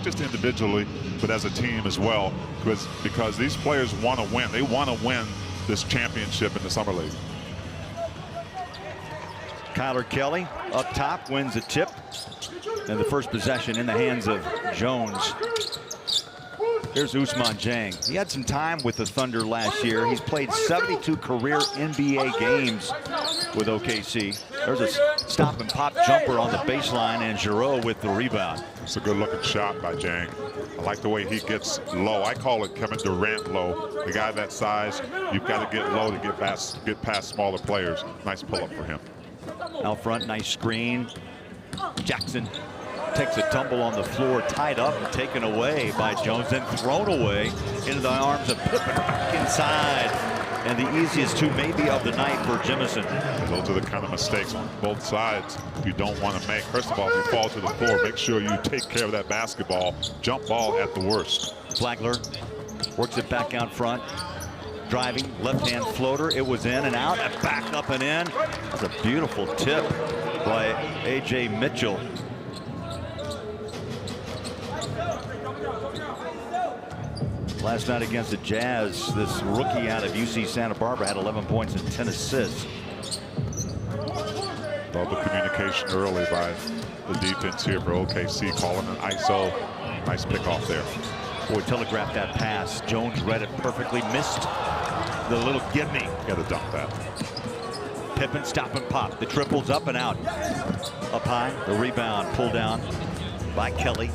just individually, but as a team as well, because these players want to win. They want to win this championship in the Summer League. Kyler Kelly up top wins a tip, and the first possession in the hands of Jones. Here's Ousmane Dieng. He had some time with the Thunder last year. He's played 72 career NBA games with OKC. There's a stop and pop jumper on the baseline, and Giroux with the rebound. It's a good looking shot by Dieng. I like the way he gets low. I call it Kevin Durant low. The guy that size, you've got to get low to get past smaller players. Nice pull up for him. Out front, nice screen. Jackson takes a tumble on the floor, tied up and taken away by Jones, then thrown away into the arms of Pippen back inside. And the easiest two maybe of the night for Jemison. Those are the kind of mistakes on both sides you don't want to make. First of all, if you fall to the floor, make sure you take care of that basketball. Jump ball at the worst. Flagler works it back out front. Driving, left-hand floater. It was in and out, and back up and in. That's a beautiful tip by A.J. Mitchell. Last night against the Jazz, this rookie out of UC Santa Barbara had 11 points and 10 assists. Well, the communication early by the defense here for OKC, calling an ISO. Nice pick off there. Boy, telegraphed that pass. Jones read it perfectly, missed the little gimme. Got to dunk that. Pippen stop and pop. The triple's up and out. Up high, the rebound pulled down by Kelly.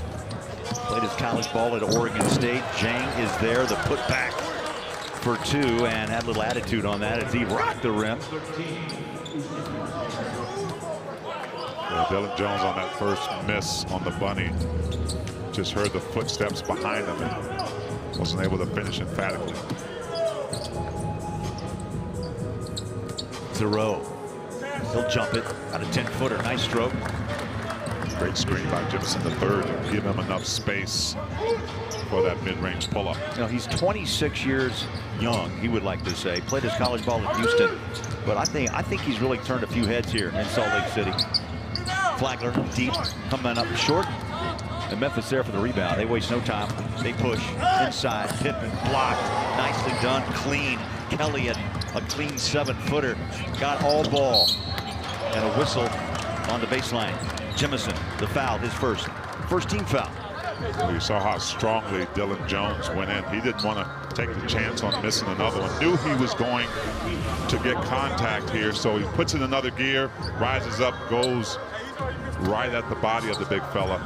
Played his college ball at Oregon State. Dieng is there, the putback for two, and had a little attitude on that as he rocked the rim. Yeah, Dylan Jones on that first miss on the bunny. Just heard the footsteps behind him and wasn't able to finish emphatically. Giroux, he'll jump it. Got a 10-footer, nice stroke. Great screen by Jemison III to give him enough space for that mid-range pull-up. You know, he's 26 years young, he would like to say. Played his college ball in Houston, but I think he's really turned a few heads here in Salt Lake City. Flagler deep, coming up short. And Memphis there for the rebound. They waste no time. They push inside. Pippen blocked. Nicely done. Clean. Kelly at a clean 7-footer. Got all ball. And a whistle on the baseline. Jemison, the foul, his first team foul. Well, you saw how strongly Dylan Jones went in. He didn't want to take the chance on missing another one. Knew he was going to get contact here, so he puts in another gear, rises up, goes right at the body of the big fella.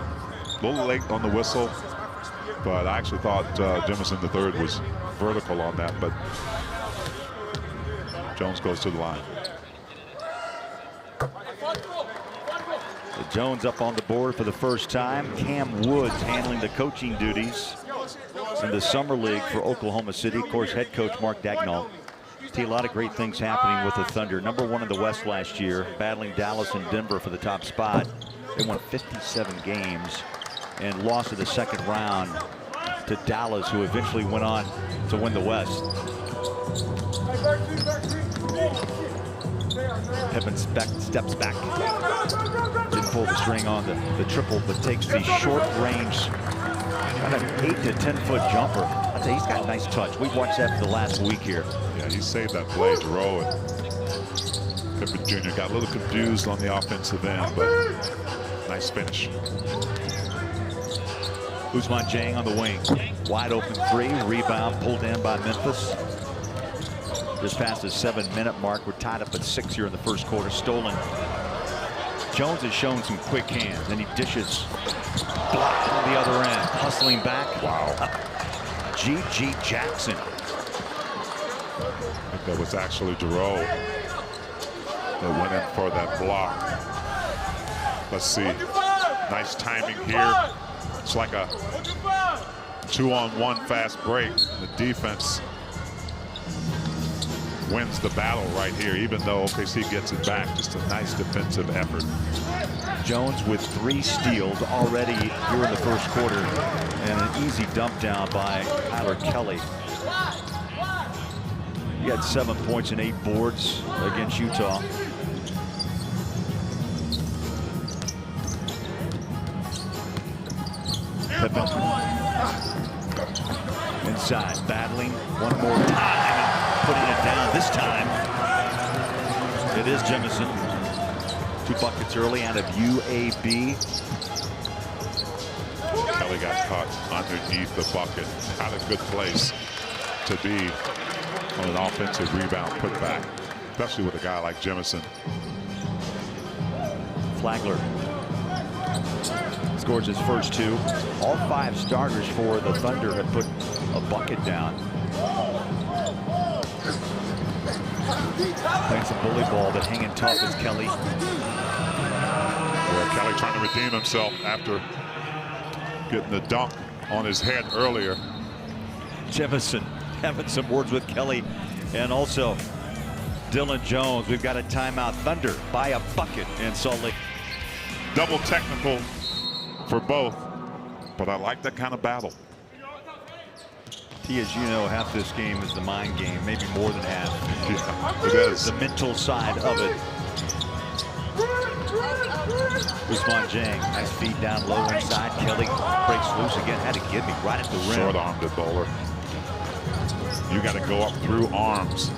A little late on the whistle, but I actually thought Jemison III was vertical on that, but Jones goes to the line. Jones up on the board for the first time. Cam Woods handling the coaching duties in the Summer League for Oklahoma City. Of course, head coach Mark Dagnall. See a lot of great things happening with the Thunder. #1 in the West last year, battling Dallas and Denver for the top spot. They won 57 games and lost in the second round to Dallas, who eventually went on to win the West. Pippen steps back. Didn't pull the string on the triple, but takes the short range, kind of 8 to 10-foot jumper. I'd say he's got a nice touch. We've watched that for the last week here. Yeah, he saved that play, Giroux, and Pippen Jr. got a little confused on the offensive end, but nice finish. Ousmane Dieng on the wing. Wide open three. Rebound pulled in by Memphis. Just past the 7-minute mark. We're tied up at 6 here in the first quarter. Stolen. Jones has shown some quick hands, and he dishes. Blocked on the other end. Hustling back. Wow. G.G. Jackson. I think that was actually Giroux that went in for that block. Let's see. Nice timing here. It's like a 2-on-1 fast break. The defense wins the battle right here, even though OKC gets it back. Just a nice defensive effort. Jones with 3 steals already here in the first quarter, and an easy dump down by Kyler Kelly. He had 7 points and 8 boards against Utah. Pippen Pippen. Inside, battling one more time, and putting it down. This time, it is Jemison. 2 buckets early out of UAB. Kelly got caught underneath the bucket. Not a good place to be on an offensive rebound putback, especially with a guy like Jemison. Flagler scores his first 2. All 5 starters for the Thunder have put a bucket down. Playing some bully ball, but hanging tough is Kelly. Yeah, Kelly trying to redeem himself after getting the dunk on his head earlier. Jemison having some words with Kelly, and also Dylan Jones. We've got a timeout. Thunder by a bucket in Salt Lake. Double technical for both, but I like that kind of battle. T, as you know, half this game is the mind game, maybe more than half. Yeah, it is. The mental side of it. Usman Jang, nice feed down low inside. Kelly breaks loose again. Had to give me right at the rim. Short-armed it, Bowler. You got to go up through arms.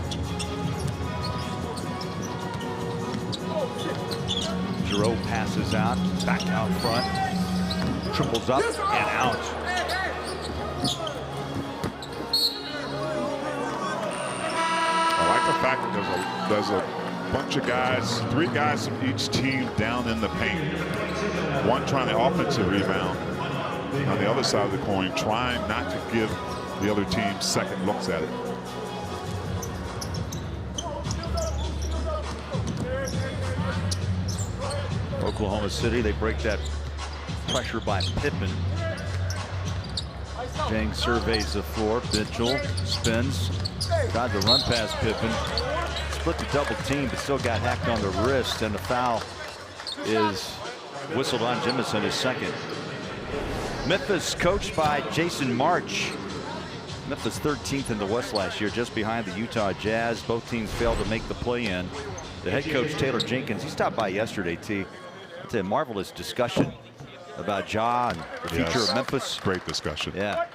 Giroux passes out, back out front, triples up and out. I like the fact that there's a bunch of guys, 3 guys from each team down in the paint. One trying the offensive rebound. On the other side of the coin, trying not to give the other team second looks at it. Oklahoma City, they break that pressure by Pippen. Jang surveys the floor. Mitchell spins. Tried to run past Pippen. Split the double team, but still got hacked on the wrist, and the foul is whistled on Jemison, his second. Memphis coached by Jason March. Memphis 13th in the West last year, just behind the Utah Jazz. Both teams failed to make the play-in. The head coach, Taylor Jenkins, he stopped by yesterday, T. It's a marvelous discussion about Ja and the future of Memphis. Great discussion. Yeah.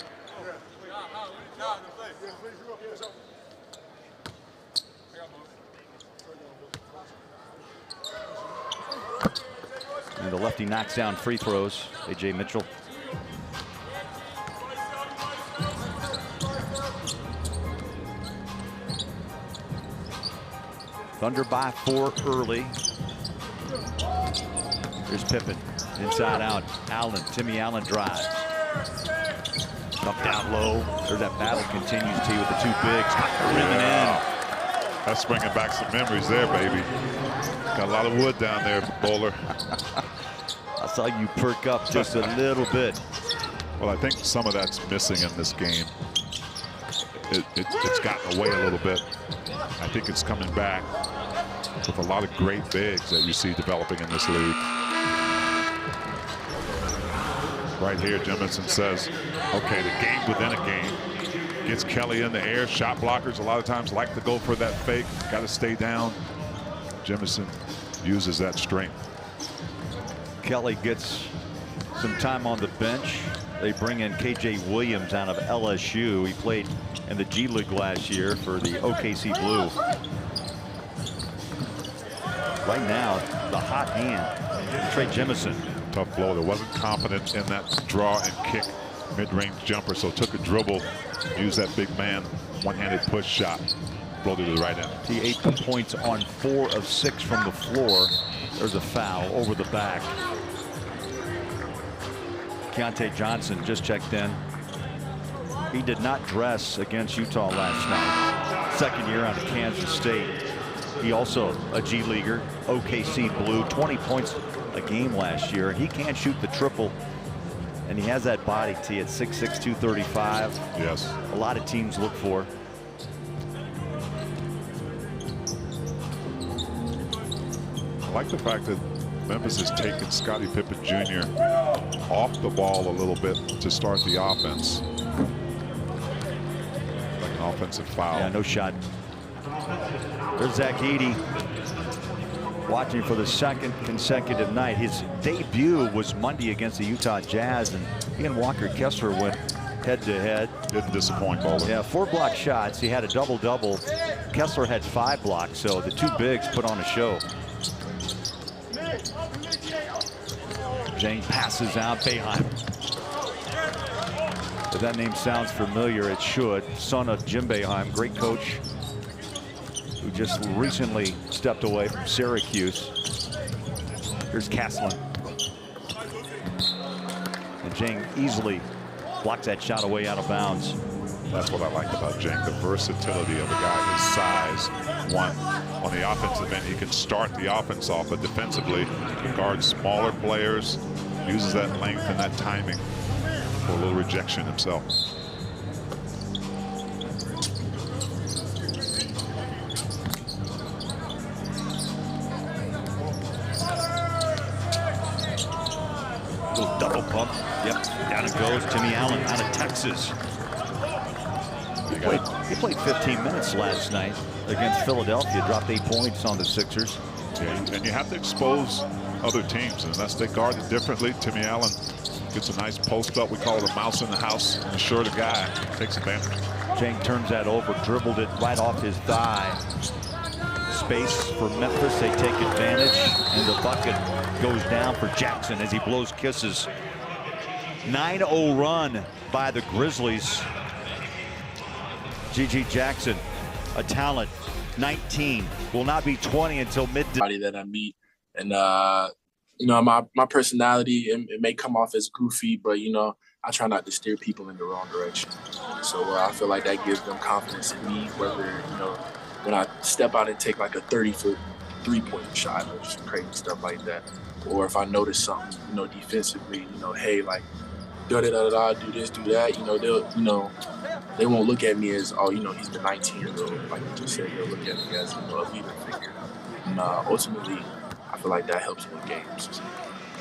And the lefty knocks down free throws. A.J. Mitchell. Thunder by 4 early. Here's Pippen. Inside out. Allen. Timmy Allen drives. Up down low. There's that battle continues, T, with the 2 bigs. Rimming in. That's bringing back some memories there, baby. Got a lot of wood down there, Bowler. I saw you perk up just a little bit. Well, I think some of that's missing in this game. It's gotten away a little bit. I think it's coming back with a lot of great bigs that you see developing in this league. Right here, Jemison says, okay, the game within a game. Gets Kelly in the air. Shot blockers a lot of times like to go for that fake. Got to stay down. Jemison uses that strength. Kelly gets some time on the bench. They bring in KJ Williams out of LSU. He played in the G League last year for the OKC Blue. Right now, the hot hand, Trey Jemison. Tough blow. There wasn't confidence in that draw and kick mid-range jumper, so took a dribble, used that big man one-handed push shot, floated to the right end. He 8 points on 4 of 6 from the floor. There's a foul over the back. Keontae Johnson just checked in. He did not dress against Utah last night. Second year out of Kansas State. He also a G Leaguer, OKC Blue, 20 points a game last year. He can't shoot the triple, and he has that body, T, at 6'6", 235. Yes. A lot of teams look for. I like the fact that Memphis has taken Scottie Pippen Jr. off the ball a little bit to start the offense. Like an offensive foul. Yeah, no shot. There's Zach Edey. watching for the second consecutive night. His debut was Monday against the Utah Jazz, and he and Walker Kessler went head-to-head. Didn't disappoint, Bowler. Yeah, 4 block shots. He had a double-double. Kessler had 5 blocks, so the 2 bigs put on a show. Jang passes out. Boeheim. If that name sounds familiar, it should. Son of Jim Boeheim, great coach, who just recently stepped away from Syracuse. Here's Caslin. And Jang easily blocks that shot away out of bounds. That's what I like about Jang, the versatility of a guy his size. One, on the offensive end, he can start the offense off, but defensively, he guards smaller players, uses that length and that timing for a little rejection himself. Little double pump. Yep, down it goes. Timmy Allen out of Texas. He played 15 minutes last night against Philadelphia, dropped 8 points on the Sixers. Yeah, and you have to expose other teams, and unless they guard it differently. Timmy Allen gets a nice post up. We call it a mouse in the house. The shorter guy takes advantage. Jang turns that over, dribbled it right off his thigh. Space for Memphis. They take advantage, and the bucket goes down for Jackson as he blows kisses. 9-0 run by the Grizzlies. G.G. Jackson, a talent, 19, will not be 20 until mid-December. That I meet, and you know, my personality, it may come off as goofy, but you know, I try not to steer people in the wrong direction. So I feel like that gives them confidence in me, whether, you know, when I step out and take like a 30-foot three-point shot or some crazy stuff like that, or if I notice something, you know, defensively, you know, hey, like do this, do that, you know, they'll, you know, they won't look at me as, oh, you know, he's the 19-year-old, like you just said. They'll look at me as, you know, a leader figure. And ultimately, I feel like that helps win games.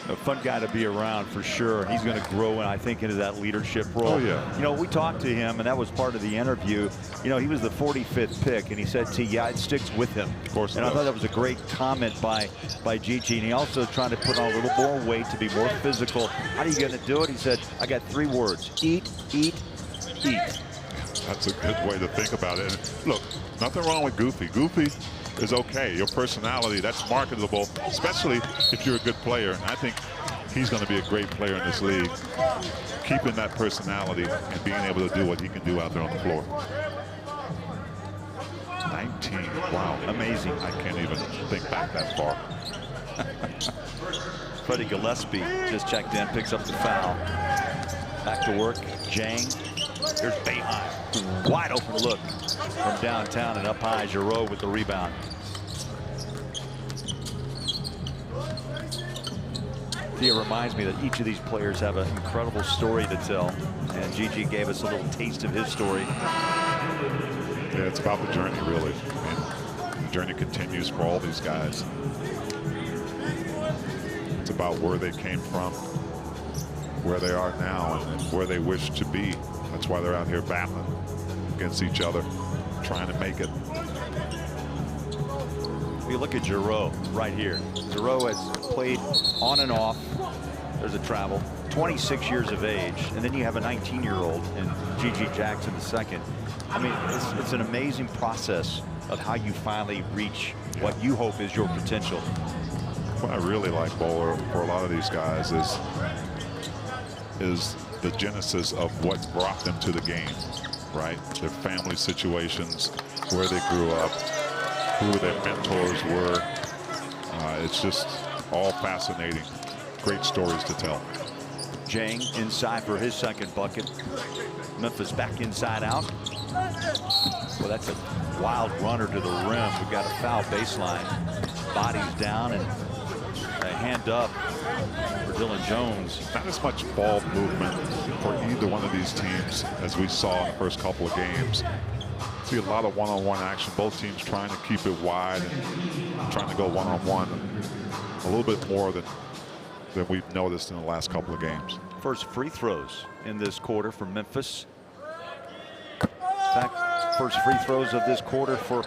A fun guy to be around for sure. He's going to grow, and I think, into that leadership role. Oh, yeah. You know, we talked to him, and that was part of the interview. You know, he was the 45th pick, and he said, yeah, it sticks with him. Of course. And I thought that was a great comment by Gigi. And he also tried to put on a little more weight to be more physical. How are you going to do it? He said, I got 3 words: eat, eat, eat. That's a good way to think about it. And look, nothing wrong with Goofy. Goofy is okay. Your personality, that's marketable, especially if you're a good player. And I think he's going to be a great player in this league, keeping that personality and being able to do what he can do out there on the floor. 19, wow, amazing. I can't even think back that far. Freddie Gillespie just checked in, picks up the foul. Back to work, Jang. Here's Boeheim. Wide open look from downtown, and up high, Giroux with the rebound. It reminds me that each of these players have an incredible story to tell, and Gigi gave us a little taste of his story. Yeah, it's about the journey, really. I mean, the journey continues for all these guys. It's about where they came from, where they are now, and where they wish to be. That's why they're out here battling against each other, trying to make it. We look at Giroux right here. Giroux has played on and off. There's a travel. 26 years of age, and then you have a 19-year-old in G.G. Jackson II. I mean, it's an amazing process of how you finally reach what you hope is your potential. What I really like, Bowler, for a lot of these guys is the genesis of what brought them to the game, right? Their family situations, where they grew up, who their mentors were. It's just all fascinating. Great stories to tell. Jang inside for his second bucket. Memphis back inside out. Well, that's a wild runner to the rim. We've got a foul baseline. Bodies down and a hand up for Dylan Jones. Not as much ball movement for either one of these teams as we saw in the first couple of games. See a lot of one-on-one action. Both teams trying to keep it wide and trying to go one-on-one a little bit more than we've noticed in the last couple of games. First free throws in this quarter for Memphis. In fact, first free throws of this quarter for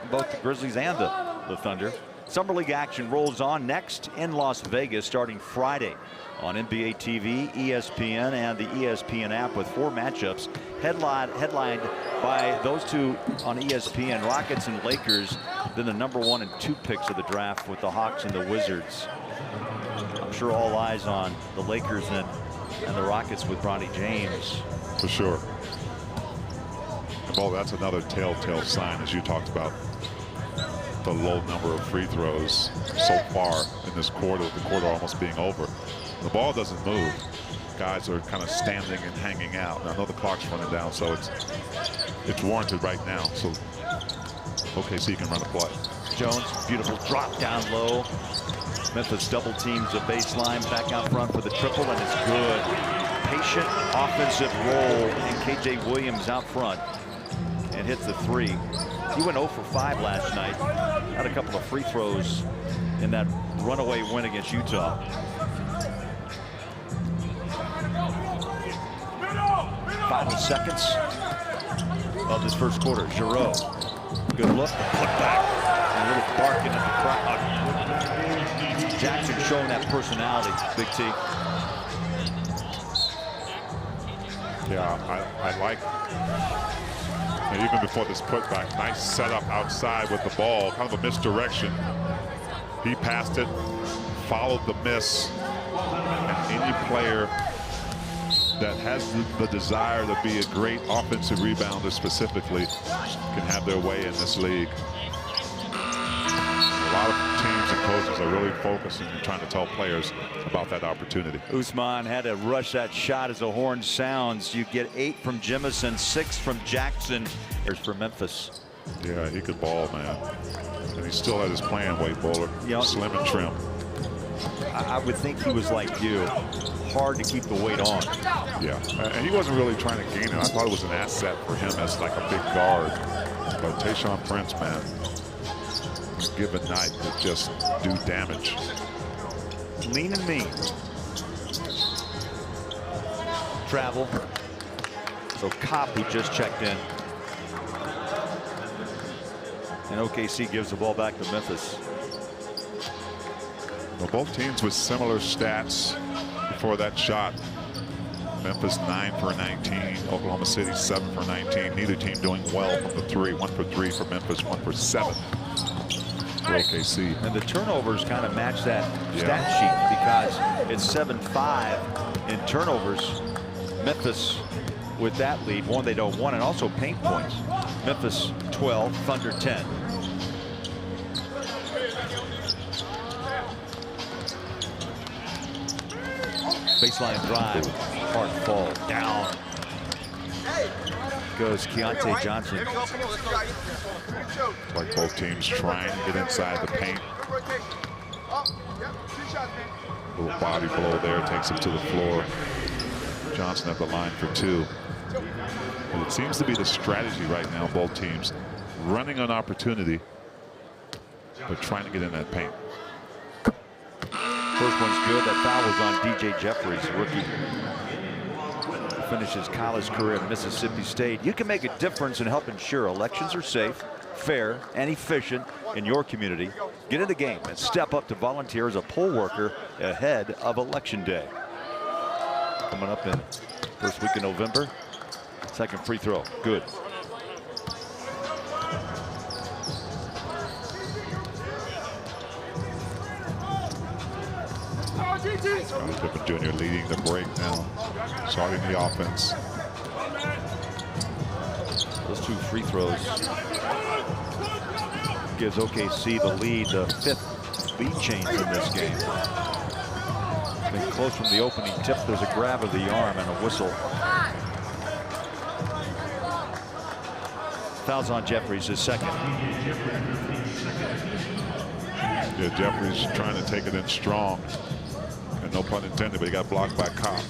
both the Grizzlies and the Thunder. Summer League action rolls on next in Las Vegas starting Friday on NBA TV, ESPN, and the ESPN app with 4 matchups headlined by those two on ESPN, Rockets and Lakers, then the number 1 and 2 picks of the draft with the Hawks and the Wizards. I'm sure all eyes on the Lakers and the Rockets with Bronny James. For sure. Well, that's another telltale sign, as you talked about, the low number of free throws so far in this quarter, the quarter almost being over. The ball doesn't move. Guys are kind of standing and hanging out. And I know the clock's running down, so it's warranted right now. So OKC can run a play. Jones, beautiful drop down low. Memphis double teams the baseline, back out front for the triple, and it's good. Patient offensive roll, and KJ Williams out front and hits the 3. He went 0 for 5 last night. Had a couple of free throws in that runaway win against Utah. Final seconds of this first quarter. Giroux, good look, put back, and a little barking at the crowd. Jackson showing that personality, Big T. Yeah, I like, even before this putback, nice setup outside with the ball, kind of a misdirection. He passed it, followed the miss, and any player that has the desire to be a great offensive rebounder specifically can have their way in this league. A lot of teams and coaches are really focusing and trying to tell players about that opportunity. Usman had to rush that shot as the horn sounds. You get 8 from Jemison, 6 from Jackson. Here's for Memphis. Yeah, he could ball, man. And he's still at his playing weight, Bowler. Yep. Slim and trim. I would think he was like you, hard to keep the weight on. Yeah, and he wasn't really trying to gain it. I thought it was an asset for him as like a big guard. But Tayshaun Prince, man, given night could just do damage. Lean and mean. Travel. So Kopp, who just checked in. And OKC gives the ball back to Memphis. Well, both teams with similar stats before that shot. Memphis 9 for 19, Oklahoma City 7 for 19. Neither team doing well from the 3. 1 for 3 for Memphis, 1 for 7 for OKC. And the turnovers kind of match that stat sheet because it's 7-5 in turnovers. Memphis with that lead, one they don't want, and also paint points. Memphis 12, Thunder 10. Baseline drive, hard fall, down goes Keontae Johnson. Like both teams trying to get inside the paint. Little body blow there, takes him to the floor. Johnson at the line for 2. And it seems to be the strategy right now, both teams running an opportunity, but trying to get in that paint. First one's good. That foul was on DJ Jeffries, rookie. Finishes college career at Mississippi State. You can make a difference and help ensure elections are safe, fair, and efficient in your community. Get in the game and step up to volunteer as a poll worker ahead of Election Day. Coming up in first week of November. Second free throw, good. Scottie Pippen Jr. leading the break now, starting the offense. Those 2 free throws gives OKC the lead, the 5th lead change in this game. Been close from the opening tip. There's a grab of the arm and a whistle. Fouls on Jeffries, his second. Yeah, Jeffries trying to take it in strong. And no pun intended, but he got blocked by Kopp.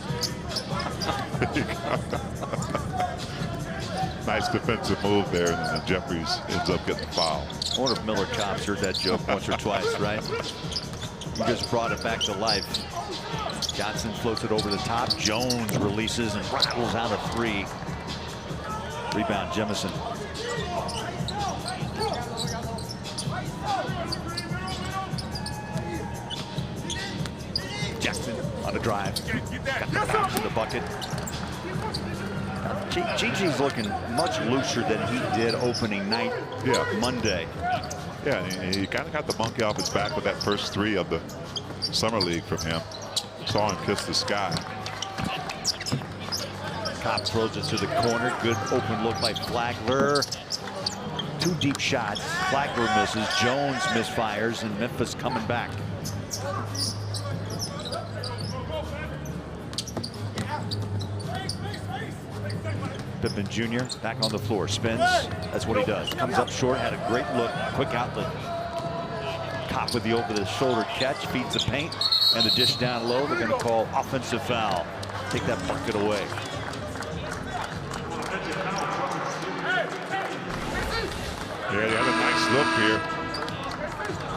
Nice defensive move there, and then Jeffries ends up getting the foul. I wonder if Miller Kopp's heard that joke once or twice, right? He just brought it back to life. Johnson floats it over the top. Jones releases and rattles out a 3. Rebound, Jemison. on the drive. Got the bounce in the bucket. Gigi's looking much looser than he did opening night Monday. Yeah, and he kind of got the monkey off his back with that first 3 of the summer league from him. Saw him kiss the sky. Cobb throws it to the corner. Good open look by Flagler. 2 deep shots. Flagler misses. Jones misfires, and Memphis coming back. Pippen Jr. back on the floor. Spins. That's what he does. Comes up short. Had a great look. Quick outlet. Cobb with the over-the-shoulder catch. Feeds the paint. And the dish down low. They're going to call offensive foul. Take that bucket away. Yeah, he had a nice look here.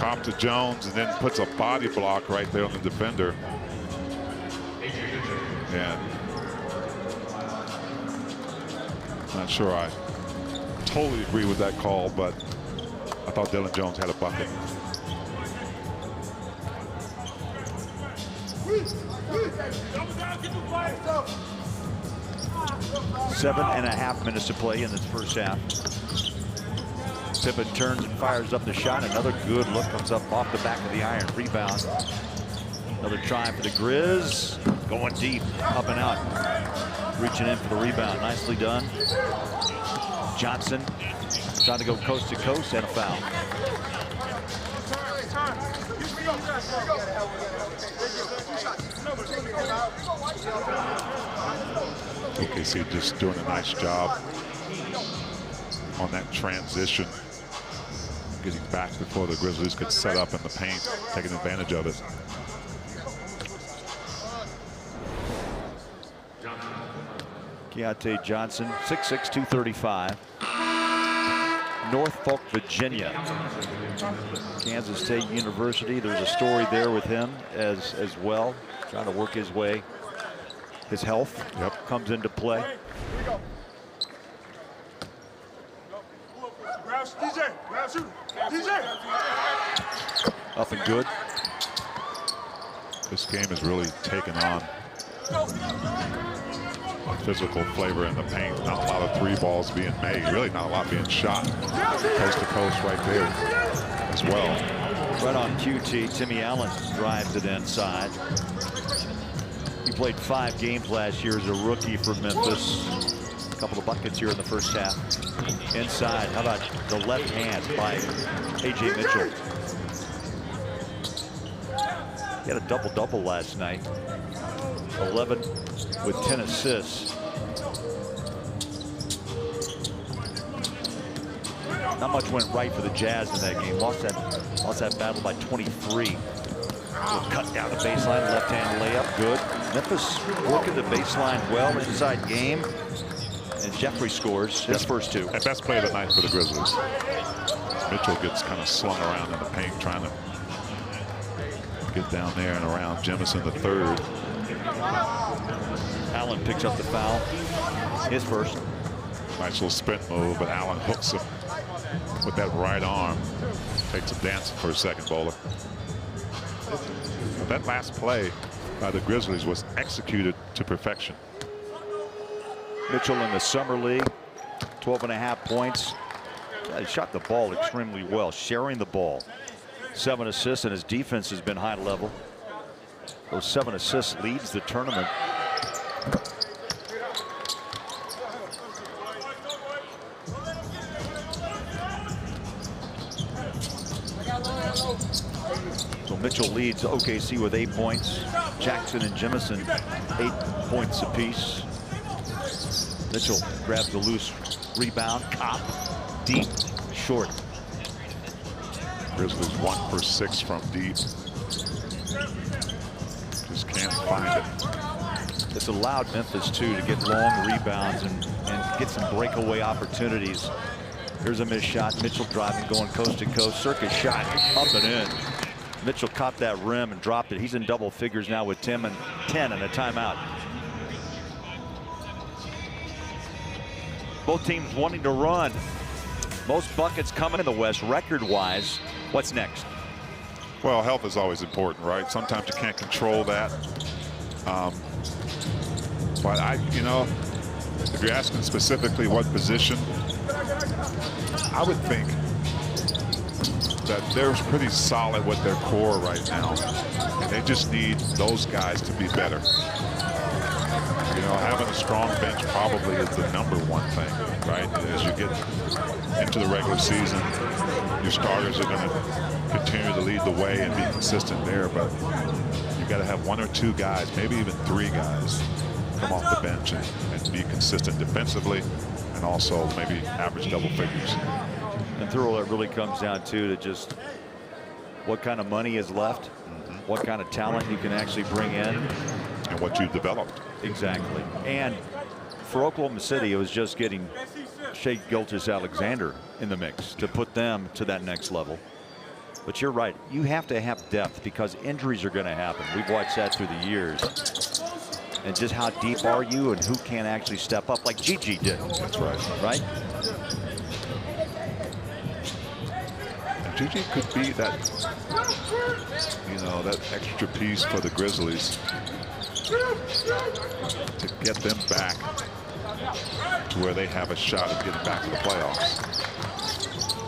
Cobb to Jones, and then puts a body block right there on the defender. And not sure I totally agree with that call, but I thought Dylan Jones had a bucket. Seven and a half minutes to play in this first half. Pippen turns and fires up the shot. Another good look comes up off the back of the iron. Rebound. Another try for the Grizz. Going deep, up and out. Reaching in for the rebound. Nicely done. Johnson trying to go coast to coast, and a foul. OKC just doing a nice job on that transition, getting back before the Grizzlies could set up in the paint, taking advantage of it. Keontae Johnson, 6'6", 235. Norfolk, Virginia. Kansas State University. There's a story there with him as well, trying to work his way. His health comes into play. Up and good. This game has really taken on a physical flavor in the paint. Not a lot of 3 balls being made. Really not a lot being shot. Coast to coast right there as well. Right on QT, Timmy Allen drives it inside. He played 5 games last year as a rookie for Memphis. A couple of buckets here in the first half. Inside, how about the left hand by A.J. Mitchell? He had a double-double last night. 11 with 10 assists. Not much went right for the Jazz in that game. Lost that battle by 23. Cut down the baseline, left-hand layup, good. Memphis working the baseline well inside game. And Jeffrey scores his first 2. And best play of the night for the Grizzlies. Mitchell gets kind of slung around in the paint, trying to get down there and around Jemison the third. Allen picks up the foul. His first. Nice little spin move, but Allen hooks him with that right arm. Takes him dancing for a second, Bowler. That last play by the Grizzlies was executed to perfection. Mitchell in the summer league, 12.5 points. He shot the ball extremely well, sharing the ball. 7 assists, and his defense has been high level. Those 7 assists leads the tournament. So Mitchell leads OKC with 8 points. Jackson and Jemison 8 points apiece. Mitchell grabs the loose rebound. Cobb deep, short. Grizzlies 1 for 6 from deep. Just can't find it. It's allowed Memphis too to get long rebounds and get some breakaway opportunities. Here's a missed shot. Mitchell driving, going coast to coast. Circus shot up and in. Mitchell caught that rim and dropped it. He's in double figures now with 10 and a timeout. Both teams wanting to run. Most buckets coming in the West record-wise. What's next? Well, health is always important, right? Sometimes you can't control that. But if you're asking specifically what position, I would think that they're pretty solid with their core right now, and they just need those guys to be better. Having a strong bench probably is the #1 thing, right? As you get into the regular season, your starters are going to continue to lead the way and be consistent there, but you've got to have 1 or 2 guys, maybe even 3 guys, come off the bench and be consistent defensively, and also maybe average double figures. And through it really comes down to just what kind of money is left, what kind of talent you can actually bring in, and what you've developed. Exactly. And for Oklahoma City, it was just getting Shai Gilgeous-Alexander in the mix to put them to that next level. But you're right, you have to have depth because injuries are going to happen. We've watched that through the years. And just how deep are you and who can actually step up like Gigi did. That's right. Right? And Gigi could be that, that extra piece for the Grizzlies to get them back to where they have a shot at getting back to the playoffs.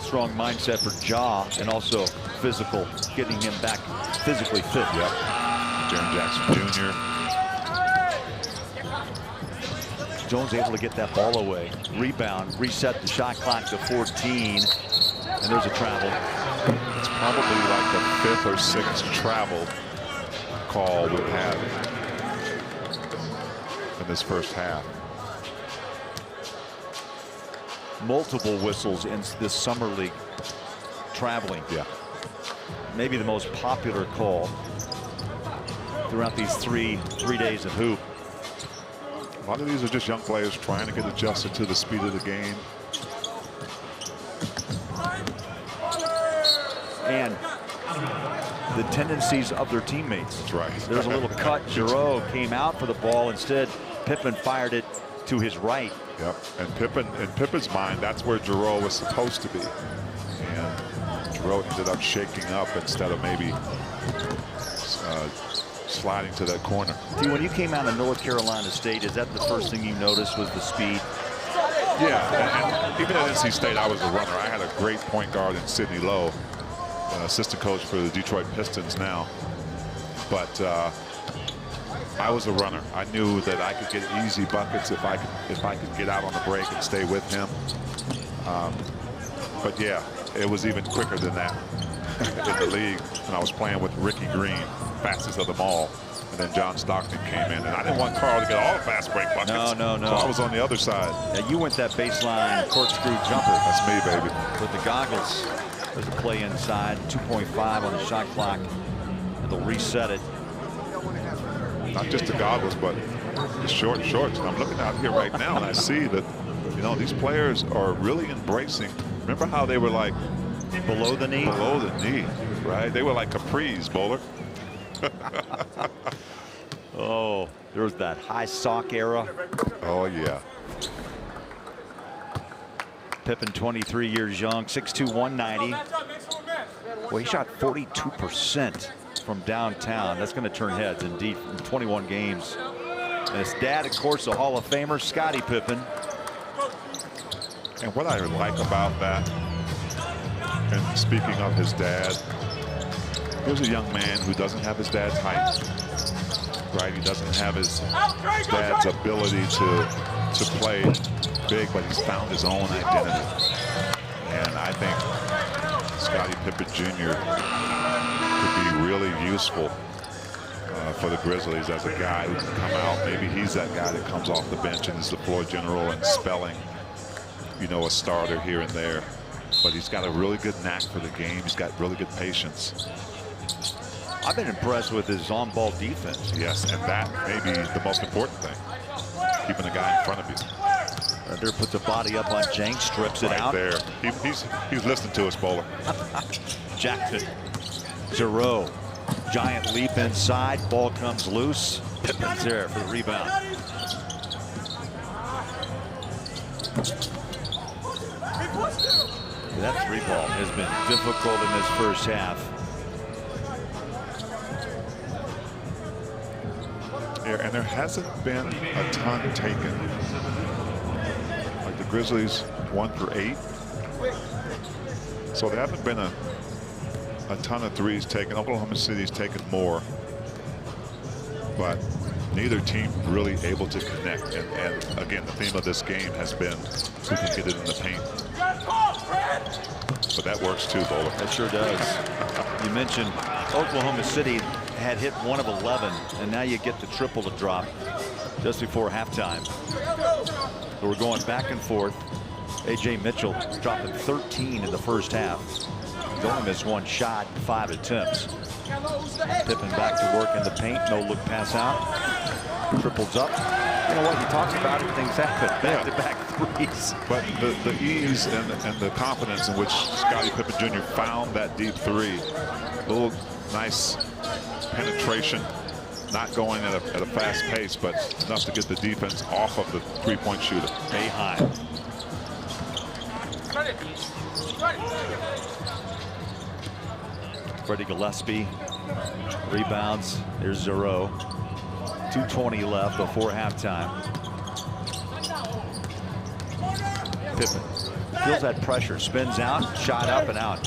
Strong mindset for Ja, and also physical, getting him back physically fit. Yep. Jaren Jackson Jr. Jones able to get that ball away, rebound, reset the shot clock to 14, and there's a travel. It's probably like the 5th or 6th travel call we've had in this first half. Multiple whistles in this summer league traveling. Yeah. Maybe the most popular call throughout these three days of hoop. A lot of these are just young players trying to get adjusted to the speed of the game. And the tendencies of their teammates. That's right. There's a little cut. Giroux came out for the ball. Instead, Pippen fired it to his right. Yep. And in Pippen's mind, that's where Giroux was supposed to be. And Giroux ended up shaking up instead of maybe sliding to that corner. See, when you came out of North Carolina State, is that the first thing you noticed was the speed? Yeah, and even at NC State, I was a runner. I had a great point guard in Sidney Lowe, an assistant coach for the Detroit Pistons now. But I was a runner. I knew that I could get easy buckets if I could get out on the break and stay with him. But yeah, it was even quicker than that in the league when I was playing with Ricky Green, fastest of them all. And then John Stockton came in, and I didn't want Carl to get all the fast break buckets. No. So I was on the other side. Yeah, you went that baseline corkscrew jumper. That's me, baby. With the goggles. There's a play inside, 2.5 on the shot clock, and they'll reset it. Not just the goggles, but the shorts. And I'm looking out here right now, and I see that, these players are really embracing. Remember how they were like below the knee? Below the knee, right? They were like capris, Bowler. Oh, there was that high sock era. Oh, yeah. Pippen, 23 years young, 6'2", 190. Well, he shot 42% from downtown. That's going to turn heads indeed in 21 games. And his dad, of course, a Hall of Famer, Scottie Pippen. And what I like about that, and speaking of his dad, here's a young man who doesn't have his dad's height, right? He doesn't have his dad's ability to play big, but he's found his own identity. And I think Scottie Pippen Jr. could be really useful for the Grizzlies as a guy who can come out. Maybe he's that guy that comes off the bench and is the floor general and spelling, a starter here and there. But he's got a really good knack for the game. He's got really good patience. I've been impressed with his on-ball defense. Yes, and that may be the most important thing. Keeping the guy in front of you. There puts a body up on Jenks, strips it out. Right there. He's listening to us, Bowler. Jackson. Giroux. Giant leap inside. Ball comes loose. Pippen's there for the rebound. That three ball has been difficult in this first half. Yeah, And there hasn't been a ton taken. Like the Grizzlies 1 for 8. So there haven't been a ton of threes taken. Oklahoma City's taken more. But neither team really able to connect. And again, the theme of this game has been who can get it in the paint. But that works too, Bowler. That sure does. You mentioned Oklahoma City had hit 1 of 11, and now you get the triple to drop just before halftime. So we're going back and forth. A.J. Mitchell dropping 13 in the first half. He's only missed 1 shot, 5 attempts. Pippen back to work in the paint. No look pass out. Triples up. You know what? You talked about it. Things happen. Back-to-back threes. But the ease and the confidence in which Scottie Pippen Jr. found that deep three. A little nice penetration. Not going at a fast pace, but enough to get the defense off of the three-point shooter. Boeheim. Freddie Gillespie rebounds. There's 0. 2:20 left before halftime. Pippen feels that pressure, spins out, shot up and out.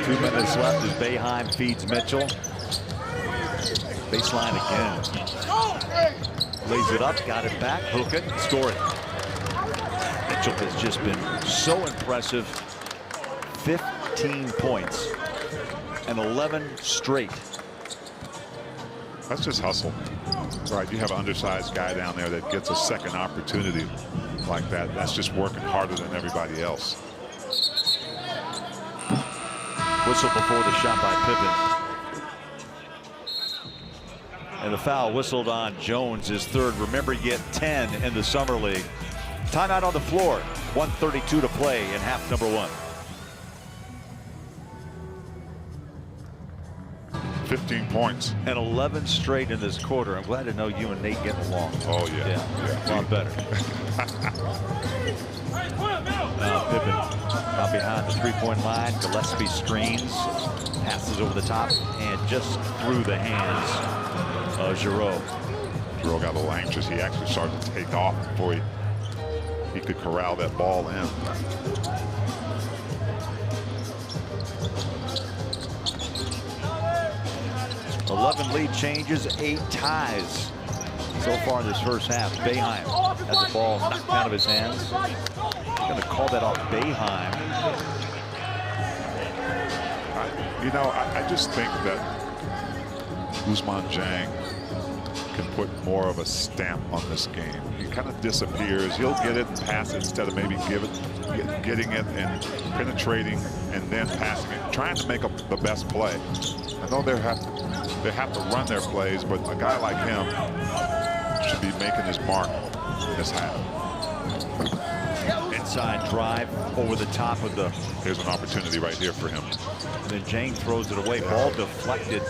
Two minutes left as Boeheim feeds Mitchell. Baseline again. Lays it up, got it back, hook it, score it. Mitchell has just been so impressive. 15 points and 11 straight. That's just hustle. Right, you have an undersized guy down there that gets a second opportunity like that. That's just working harder than everybody else. Whistle before the shot by Pippen. And the foul whistled on Jones, his third. Remember, you get 10 in the summer league. Timeout on the floor. 1:32 to play in half number 1. 15 points. And 11 straight in this quarter. I'm glad to know you and Nate getting along. Oh, yeah. A lot better. Now Pippen out behind the three-point line. Gillespie screens. Passes over the top and just through the hands of Giroux. Giroux got a little anxious. He actually started to take off before he could corral that ball in. $11 lead changes, 8 ties so far in this first half. Boeheim has the ball knocked out of his hands. Going to call that off Boeheim. I just think that Ousmane Dieng can put more of a stamp on this game. He kind of disappears. He'll get it and pass it instead of maybe getting it and penetrating and then passing it, trying to make the best play. I know they have to run their plays, but a guy like him should be making his mark in this half. Inside drive over the top of the. Here's an opportunity right here for him. And then Dieng throws it away. Ball deflected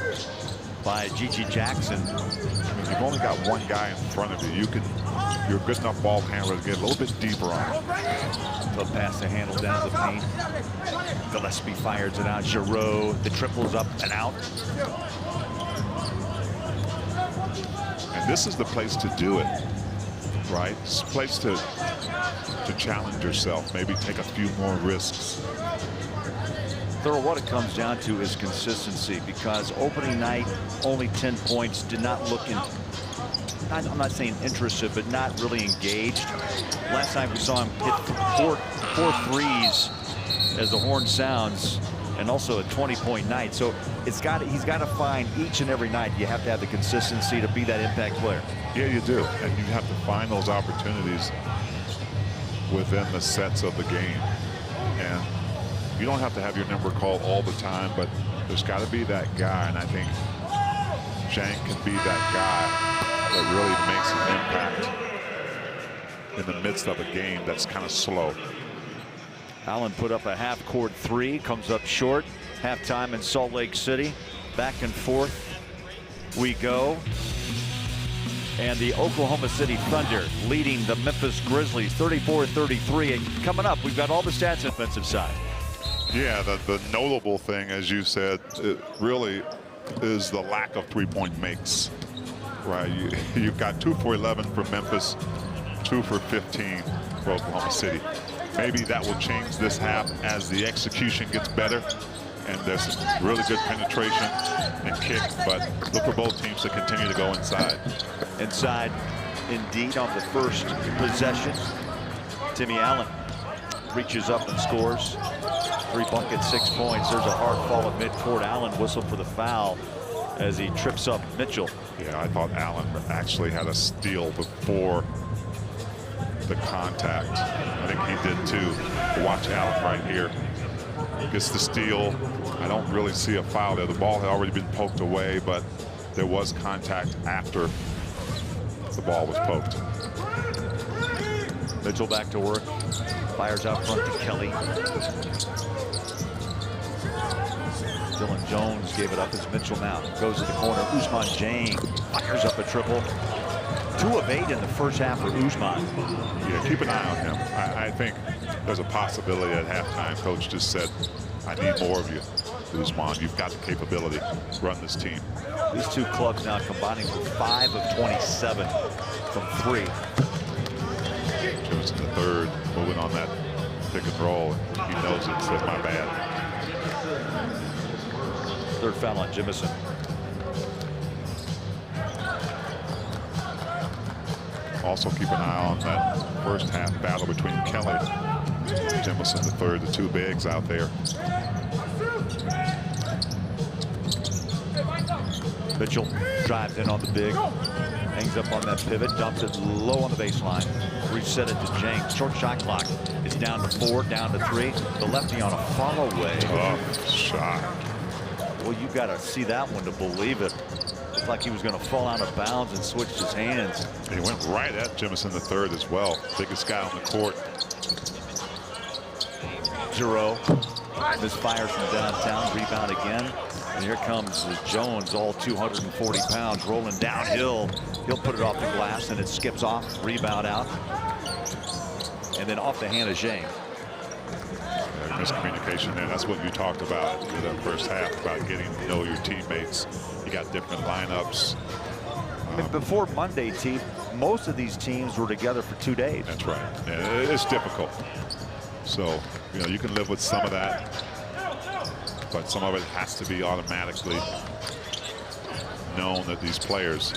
by Gigi Jackson. I mean, you've only got one guy in front of you. You're a good enough ball handler to get a little bit deeper on it. The pass to handle down the paint. Gillespie fires it out. Giroux, the triples up and out. And this is the place to do it, right? It's a place to challenge yourself, maybe take a few more risks. Thurl, what it comes down to is consistency, because opening night, only 10 points, did not look in. I'm not saying interested, but not really engaged. Last time we saw him hit four threes as the horn sounds, and also a 20-point night. So he's got to find each and every night. You have to have the consistency to be that impact player. Yeah, you do, and you have to find those opportunities within the sets of the game. And you don't have to have your number called all the time, but there's got to be that guy, and I think Dieng can be that guy that really makes an impact in the midst of a game that's kind of slow. Allen put up a half-court 3, comes up short. Halftime in Salt Lake City. Back and forth we go. And the Oklahoma City Thunder leading the Memphis Grizzlies 34-33. And coming up, we've got all the stats on the offensive side. Yeah, the notable thing, as you said, it really is the lack of three-point makes. Right, you've got 2 for 11 for Memphis, 2 for 15 for Oklahoma City. Maybe that will change this half as the execution gets better and there's some really good penetration and kick, but look for both teams to continue to go inside. Inside, indeed, on the first possession. Timmy Allen reaches up and scores. 3 buckets, 6 points. There's a hard fall at midcourt. Allen whistled for the foul as he trips up Mitchell. Yeah, I thought Allen actually had a steal before the contact. I think he did too. Watch Allen right here. Gets the steal. I don't really see a foul there. The ball had already been poked away, but there was contact after the ball was poked. Mitchell back to work. Fires out front to Kelly. Dylan Jones gave it up as Mitchell now goes to the corner. Ousmane Dieng fires up a triple. 2 of 8 in the first half for Ousmane. Yeah, keep an eye on him. I think there's a possibility at halftime. Coach just said, I need more of you, Ousmane. You've got the capability to run this team. These 2 clubs now combining for 5 of 27 from 3. Jefferson the third, moving on that pick and roll. He knows it, says my bad. 3rd foul on Jemison. Also keep an eye on that first half battle between Kelly and Jemison the third, the 2 bigs out there. Mitchell drives in on the big, hangs up on that pivot, dumps it low on the baseline, reset it to Dieng. Short shot clock. It's down to 4, down to 3. The lefty on a follow away. Tough shot. Well, you got to see that one to believe it. Looked like he was going to fall out of bounds and switched his hands. He went right at Jemison the third as well. Biggest guy on the court. Giroux misfires from downtown. Rebound again. And here comes Jones, all 240 pounds, rolling downhill. He'll put it off the glass, and it skips off. Rebound out. And then off the hand of Dieng. Miscommunication there. That's what you talked about in that first half, about getting to know your teammates. You got different lineups. Before Monday, T, most of these teams were together for 2 days. That's right. Yeah, it's difficult. So, you know, you can live with some of that, but some of it has to be automatically known that these players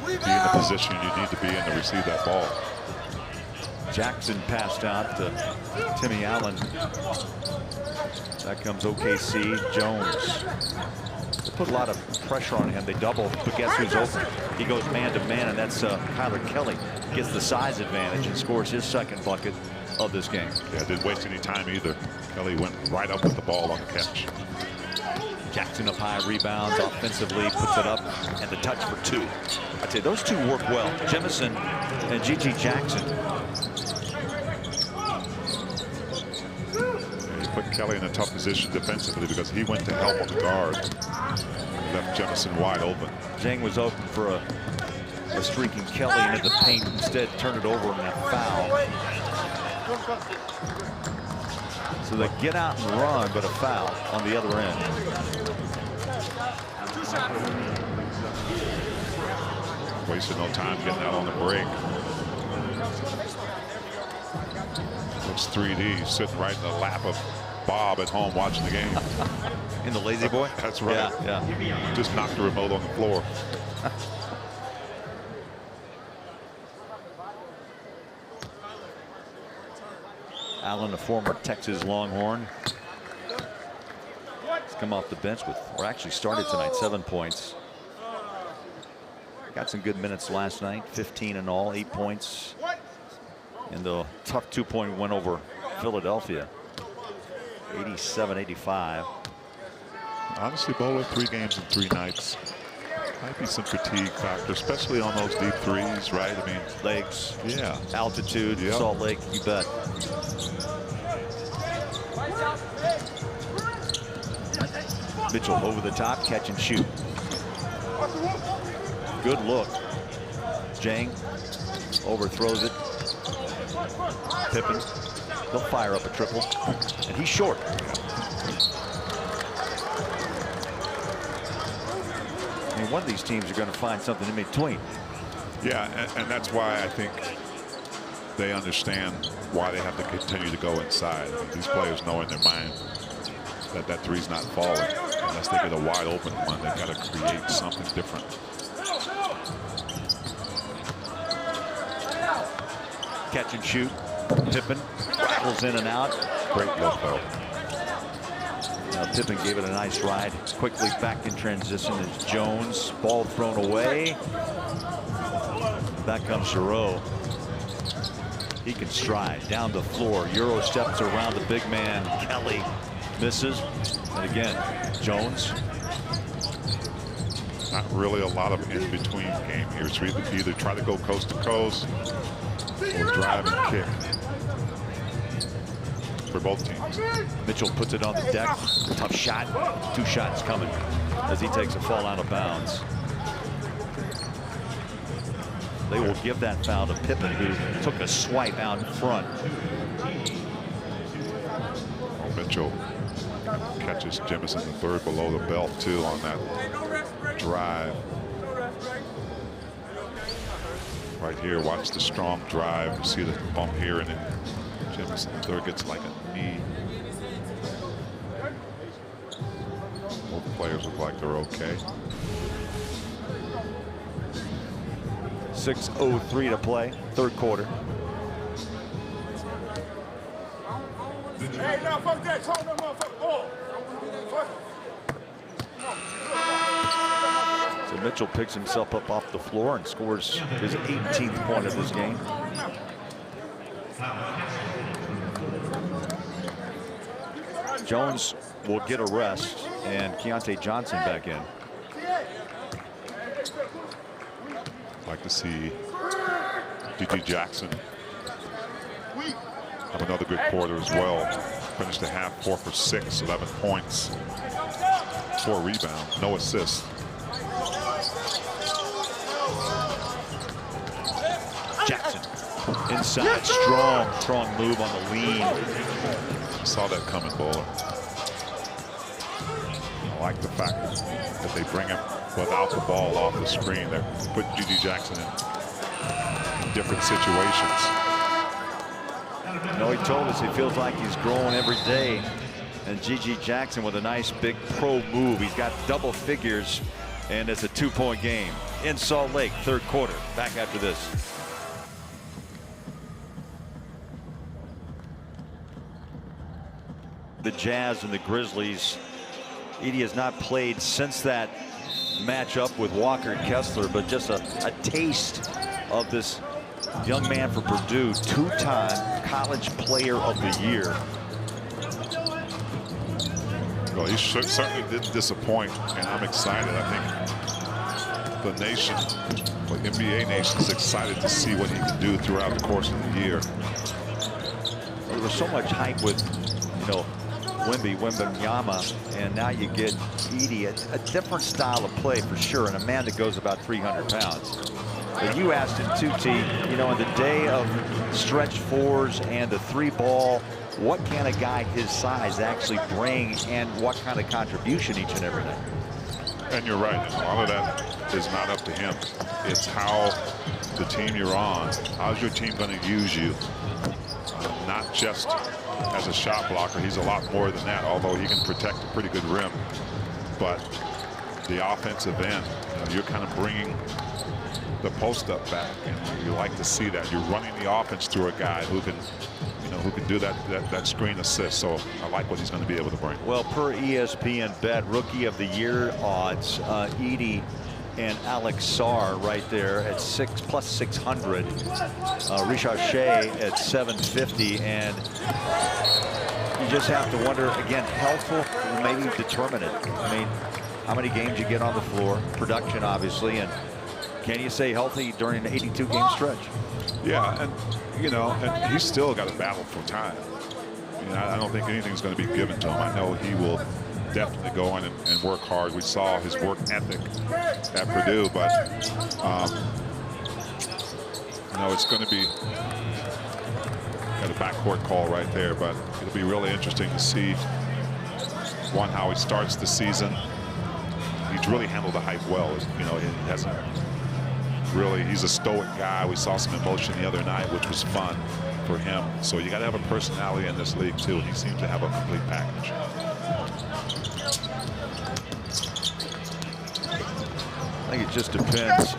be in the position you need to be in to receive that ball. Jackson passed out to Timmy Allen. That comes OKC. Jones. They put a lot of pressure on him. They double, but guess who's open? He goes man to man, and that's Kyler Kelly. Gets the size advantage and scores his 2nd bucket of this game. Yeah, didn't waste any time either. Kelly went right up with the ball on the catch. Jackson up high, rebounds offensively, puts it up, and the touch for 2. I'd say those 2 work well. Jemison and G.G. Jackson. Put Kelly in a tough position defensively because he went to help on the guard. Left Jemison wide open. Dieng was open for a streaking Kelly into the paint. Instead, turned it over in that foul. So they get out and run, but a foul on the other end. Wasted no time getting out on the break. Looks 3D, sitting right in the lap of Bob at home watching the game. In the lazy boy? That's right. Yeah. Just knocked the remote on the floor. Allen, a former Texas Longhorn. He's come off the bench with, or actually started tonight, 7 points. Got some good minutes last night, 15 in all, 8 points. In the tough 2-point win over Philadelphia, 87-85. Honestly, Bowler, 3 games in 3 nights. Might be some fatigue factor, especially on those deep threes, right? I mean, legs, yeah, altitude, yep. Salt Lake, you bet. Mitchell over the top, catch and shoot. Good look. Jang overthrows it. Pippen, he'll fire up a triple, and he's short. I mean, one of these teams are going to find something in between. Yeah, and that's why I think they understand why they have to continue to go inside. I mean, these players know in their mind that that three's not falling unless they get a wide open one. They've got to create something different. Catch and shoot. Pippen rattles in and out. Great look, though. Now Pippen gave it a nice ride. Quickly back in transition is Jones. Ball thrown away. Back comes Giroux. He can stride down the floor. Euro steps around the big man. Kelly misses. And again, Jones. Not really a lot of in-between game here. So either try to go coast to coast or drive and kick for both teams. Mitchell puts it on the deck. Tough shot. 2 shots coming as he takes a fall out of bounds. They will give that foul to Pippen, who took a swipe out in front. Oh, Mitchell catches Jemison the third below the belt, too, on that drive. Right here, watch the strong drive. You see the bump here, and then Jemison the third gets like a knee. Both players look like they're okay. 6:03 to play, third quarter. Hey, now fuck that. Talk that motherfucker. Oh. So Mitchell picks himself up off the floor and scores his 18th point of this game. Jones will get a rest, and Keontae Johnson back in. Like to see GG Jackson have another good quarter as well. Finished the half 4 for 6, 11 points, 4 rebounds, no assists. Jackson inside, strong move on the lean. Saw that coming, Bowler. I like the fact that they bring him without the ball off the screen. They put GG Jackson in different situations. You know, he told us he feels like he's growing every day. And GG Jackson with a nice big pro move. He's got double figures, and it's a 2-point game in Salt Lake, third quarter. Back after this. The Jazz and the Grizzlies. Edie has not played since that matchup with Walker and Kessler, but just a taste of this young man for Purdue, 2-time College Player of the Year. Well, he certainly didn't disappoint, and I'm excited. I think the nation, the NBA nation, is excited to see what he can do throughout the course of the year. There was so much hype with, you know, Wembanyama, and now you get Edie, a different style of play for sure, and a man that goes about 300 pounds. But you asked him too, T, you know, in the day of stretch fours and the 3-ball, what can a guy his size actually bring, and what kind of contribution each and every night? And you're right, a lot of that is not up to him. It's how the team you're on, how's your team going to use you? Not just as a shot blocker. He's a lot more than that, although he can protect a pretty good rim. But the offensive end, you know, you're kind of bringing the post up back, and you like to see that. You're running the offense through a guy who can, you know, who can do that screen assist. So I like what he's going to be able to bring. Well, per ESPN Bet Rookie of the Year odds, Edie and Alex Sarr right there at plus 600. Richard Shea at 750, and you just have to wonder again, health will maybe determine it. I mean, how many games you get on the floor, production obviously, and can you stay healthy during an 82-game stretch? Yeah, and you know, and he's still got to battle for time. You know, I don't think anything's going to be given to him. I know he will definitely go in and work hard. We saw his work ethic at Purdue, but know, it's going to be got a backcourt call right there, but it'll be really interesting to see, one, how he starts the season. He's really handled the hype well. You know, he hasn't really, he's a stoic guy. We saw some emotion the other night, which was fun for him. So you got to have a personality in this league too. He seems to have a complete package. I think it just depends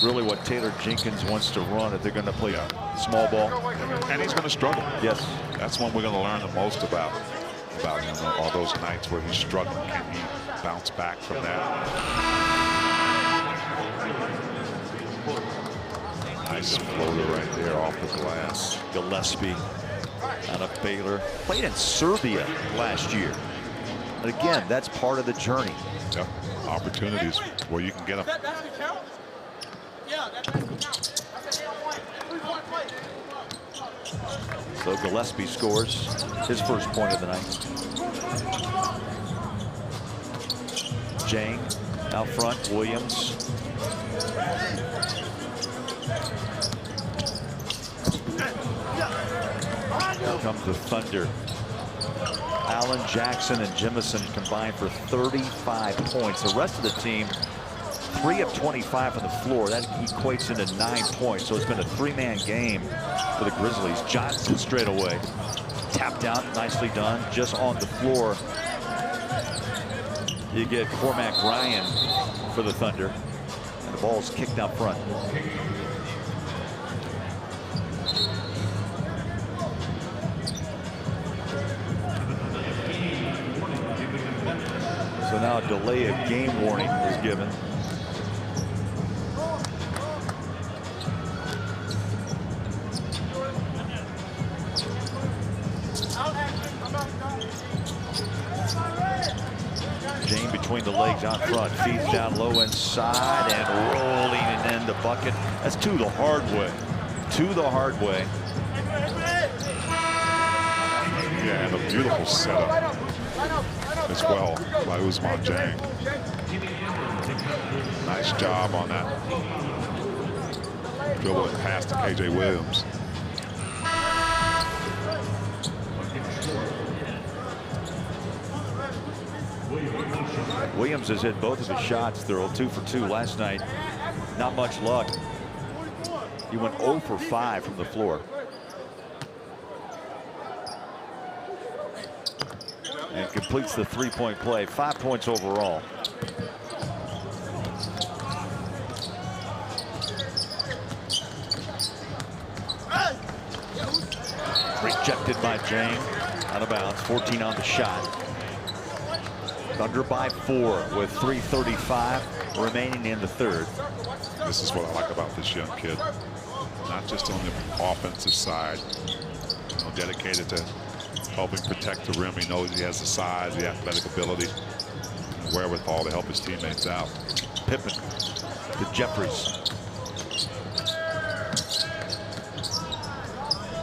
really what Taylor Jenkins wants to run, if they're going to play small ball. And he's going to struggle. Yes. That's one we're going to learn the most about him. All those nights where he's struggling, can he bounce back from that? Nice floater right there off the glass. Gillespie out of Baylor. Played in Serbia last year. But again, that's part of the journey. Yep. Opportunities where you can get them. So Gillespie scores his first point of the night. Jang out front, Williams. Here comes the Thunder. Allen, Jackson, and Jemison combined for 35 points. The rest of the team, 3 of 25 from the floor. That equates into 9 points. So it's been a three-man game for the Grizzlies. Johnson straight away. Tapped out, nicely done. Just on the floor, you get Cormac Ryan for the Thunder. And the ball's kicked out front. So now a delay of game warning is given. Jane between the legs out front, feeds down low inside and rolling and in the bucket. That's to the hard way. To the hard way. Yeah, and a beautiful setup as well by Ousmane Dieng. Nice job on that dribble and pass to KJ Williams. Williams has hit both of his shots. They're 2 for 2 last night. Not much luck. He went 0 for 5 from the floor. And completes the three-point play. 5 points overall. Rejected by Jang. Out of bounds. 14 on the shot. Thunder by 4 with 3:35 remaining in the third. This is what I like about this young kid. Not just on the offensive side, you know, dedicated to helping protect the rim. He knows he has the size, the athletic ability, and the wherewithal to help his teammates out. Pippen to Jeffries.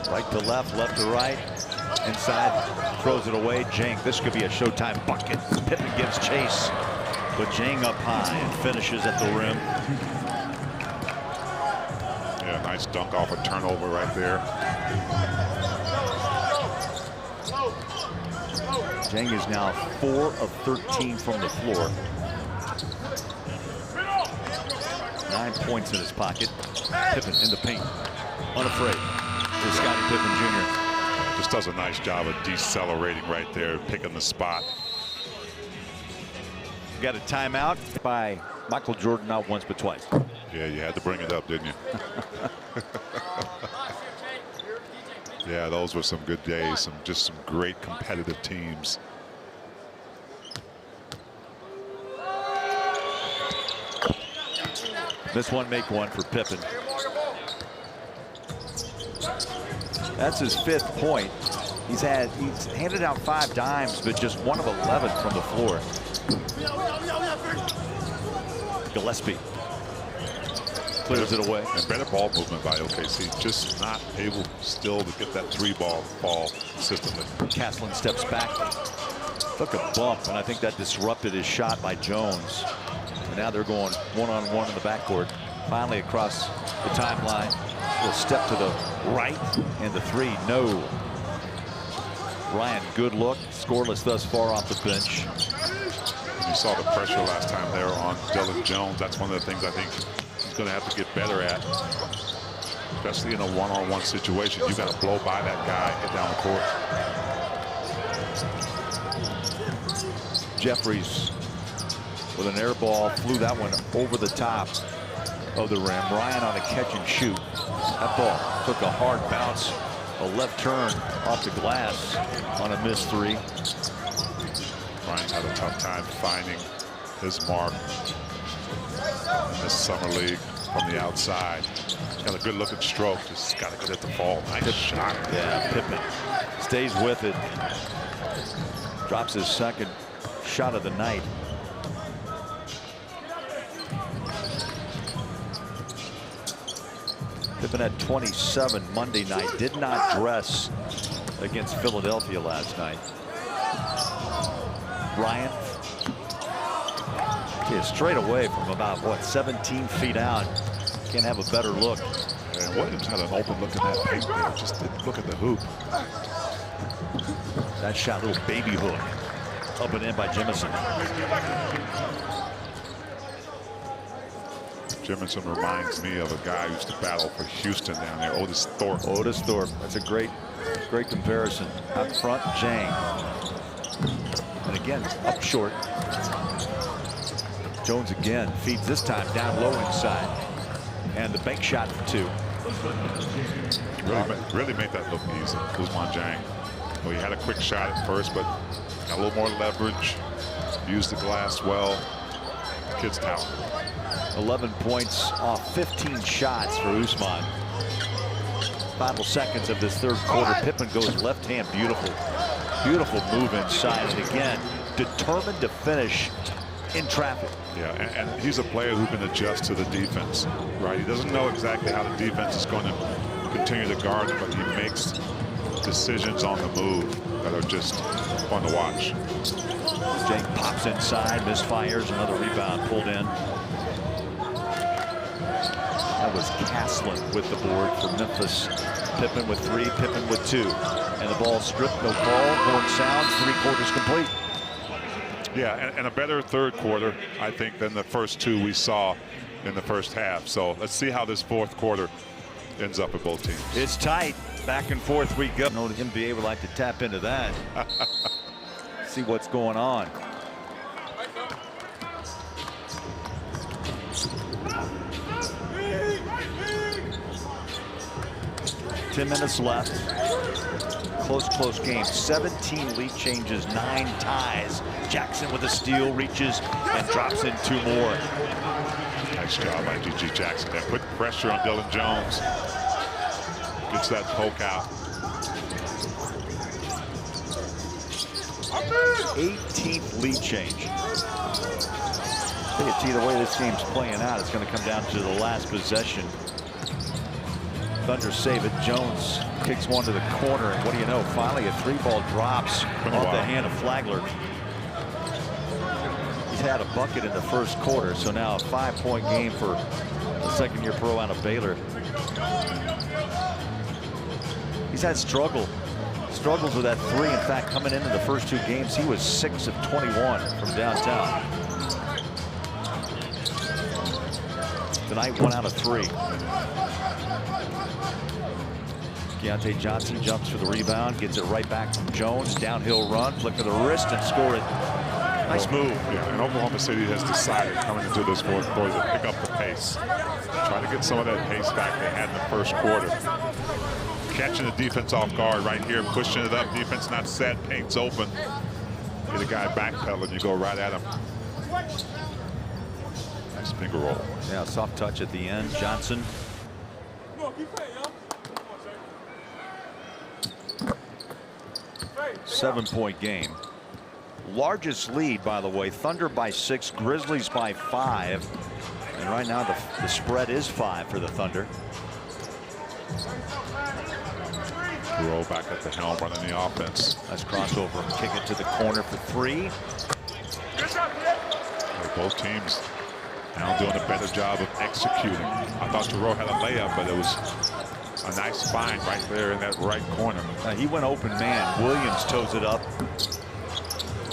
Right to left, left to right. Inside, throws it away. Jang, this could be a showtime bucket. Pippen gives chase, but Jang up high and finishes at the rim. Yeah, nice dunk off a turnover right there. Jang is now 4 of 13 from the floor. 9 points in his pocket. Pippen in the paint, unafraid. To Scottie Pippen Jr. Just does a nice job of decelerating right there, picking the spot. Got a timeout by Michael Jordan, not once but twice. Yeah, you had to bring it up, didn't you? Yeah, those were some good days. Just some great competitive teams. Miss one, make one for Pippen. That's his 5th point. He's handed out 5 dimes, but just 1 of 11 from the floor. Gillespie clears it away. And better ball movement by OKC. Just not able still to get that 3-ball fall consistently. Caslin steps back, took a bump, and I think that disrupted his shot by Jones. And now they're going one-on-one in the backcourt. Finally across the timeline. Little step to the right, and the three, no. Ryan, good look, scoreless thus far off the bench. You saw the pressure last time there on Dylan Jones. That's one of the things I think he's going to have to get better at, especially in a one-on-one situation. You got to blow by that guy, get down the court. Jeffries with an air ball, flew that one over the top of the rim. Ryan on a catch and shoot. That ball took a hard bounce, a left turn off the glass on a missed three. Ryan's had a tough time finding his mark in this summer league from the outside. He's got a good looking stroke, just got to get it to fall. Nice shot. Yeah, Pippen stays with it. Drops his second shot of the night. Pippen had 27 Monday night. Did not dress against Philadelphia last night. Ryan is straight away from about, what, 17 feet out. Can't have a better look. And Williams had an open look in that paint there. Just didn't look at the hoop. That shot, little baby hook. Up and in by Jemison. Jemison reminds me of a guy who used to battle for Houston down there, Otis Thorpe. Otis Thorpe. That's a great comparison. Out front, Jang. And again, up short. Jones again feeds this time down low inside. And the bank shot for two. Really made that look easy, Ousmane Dieng. Well, he had a quick shot at first, but got a little more leverage. Used the glass well. Kid's talented. 11 points off 15 shots for Ousmane. Final seconds of this third quarter. Pippen goes left hand, beautiful. Beautiful move inside, and again, determined to finish in traffic. Yeah, and he's a player who can adjust to the defense, right? He doesn't know exactly how the defense is going to continue to guard him, but he makes decisions on the move that are just fun to watch. Jake pops inside, misfires, another rebound pulled in. That was Caslin with the board for Memphis. Pippen with three, Pippen with two. And the ball stripped, no call, horn sounds, 3 quarters complete. Yeah, and a better third quarter, I think, than the first two we saw in the first half. So let's see how this fourth quarter ends up with both teams. It's tight. Back and forth we go. No, the NBA would like to tap into that. See what's going on. Ten minutes left. Close game. 17 lead changes, 9 ties. Jackson with a steal, reaches and drops in 2 more. Nice job by G.G. Jackson there. Put pressure on Dylan Jones. Gets that poke out. 18th lead change. I think the way this game's playing out, it's going to come down to the last possession. Thunder save it. Jones kicks one to the corner, and what do you know? Finally, a 3-ball drops off the hand of Flagler. He's had a bucket in the first quarter, so now a 5-point game for the second-year pro out of Baylor. He's had struggles with that 3. In fact, coming into the first 2 games, he was 6 of 21 from downtown. Tonight, 1 out of 3. Keontae Johnson jumps for the rebound, gets it right back from Jones. Downhill run, flick of the wrist, and score it. Nice move. Yeah, and Oklahoma City has decided coming into this fourth quarter to pick up the pace. Try to get some of that pace back they had in the first quarter. Catching the defense off guard right here, pushing it up. Defense not set, paint's open. Get a guy backpedaling, you go right at him. Nice finger roll. Yeah, soft touch at the end. Johnson. 7-point game. Largest lead, by the way. Thunder by 6, Grizzlies by 5. And right now the spread is 5 for the Thunder. Roll back at the helm, running the offense. Nice crossover. Kick it to the corner for 3. Both teams Now doing a better job of executing. I thought Jerome had a layup, but it was a nice find right there in that right corner. He went open man. Williams toes it up.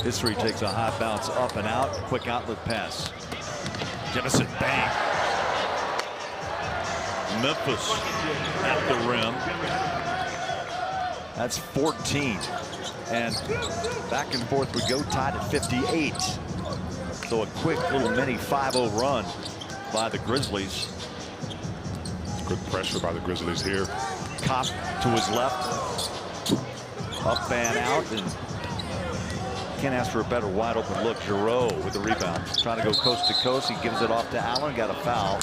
History takes a high bounce up and out. Quick outlet pass. Jemison bang. Memphis at the rim. That's 14. And back and forth we go, tied at 58. So a quick little mini 5-0 run by the Grizzlies. Good pressure by the Grizzlies here. Kopp to his left. Up and out. And can't ask for a better wide open look. Giroux with the rebound. Trying to go coast to coast. He gives it off to Allen. Got a foul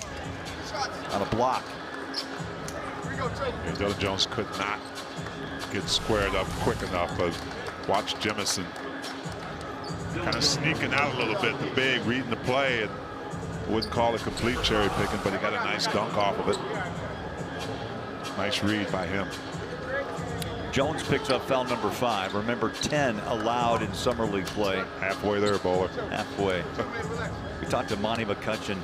on a block. And Dylan Jones could not get squared up quick enough, but watch Jemison kind of sneaking out a little bit. The big reading the play, and wouldn't call it complete cherry picking, but he got a nice dunk off of it. Nice read by him. Jones picks up foul number 5. Remember, 10 allowed in summer league play. Halfway there, Bowler. Halfway. We talked to Monty McCutcheon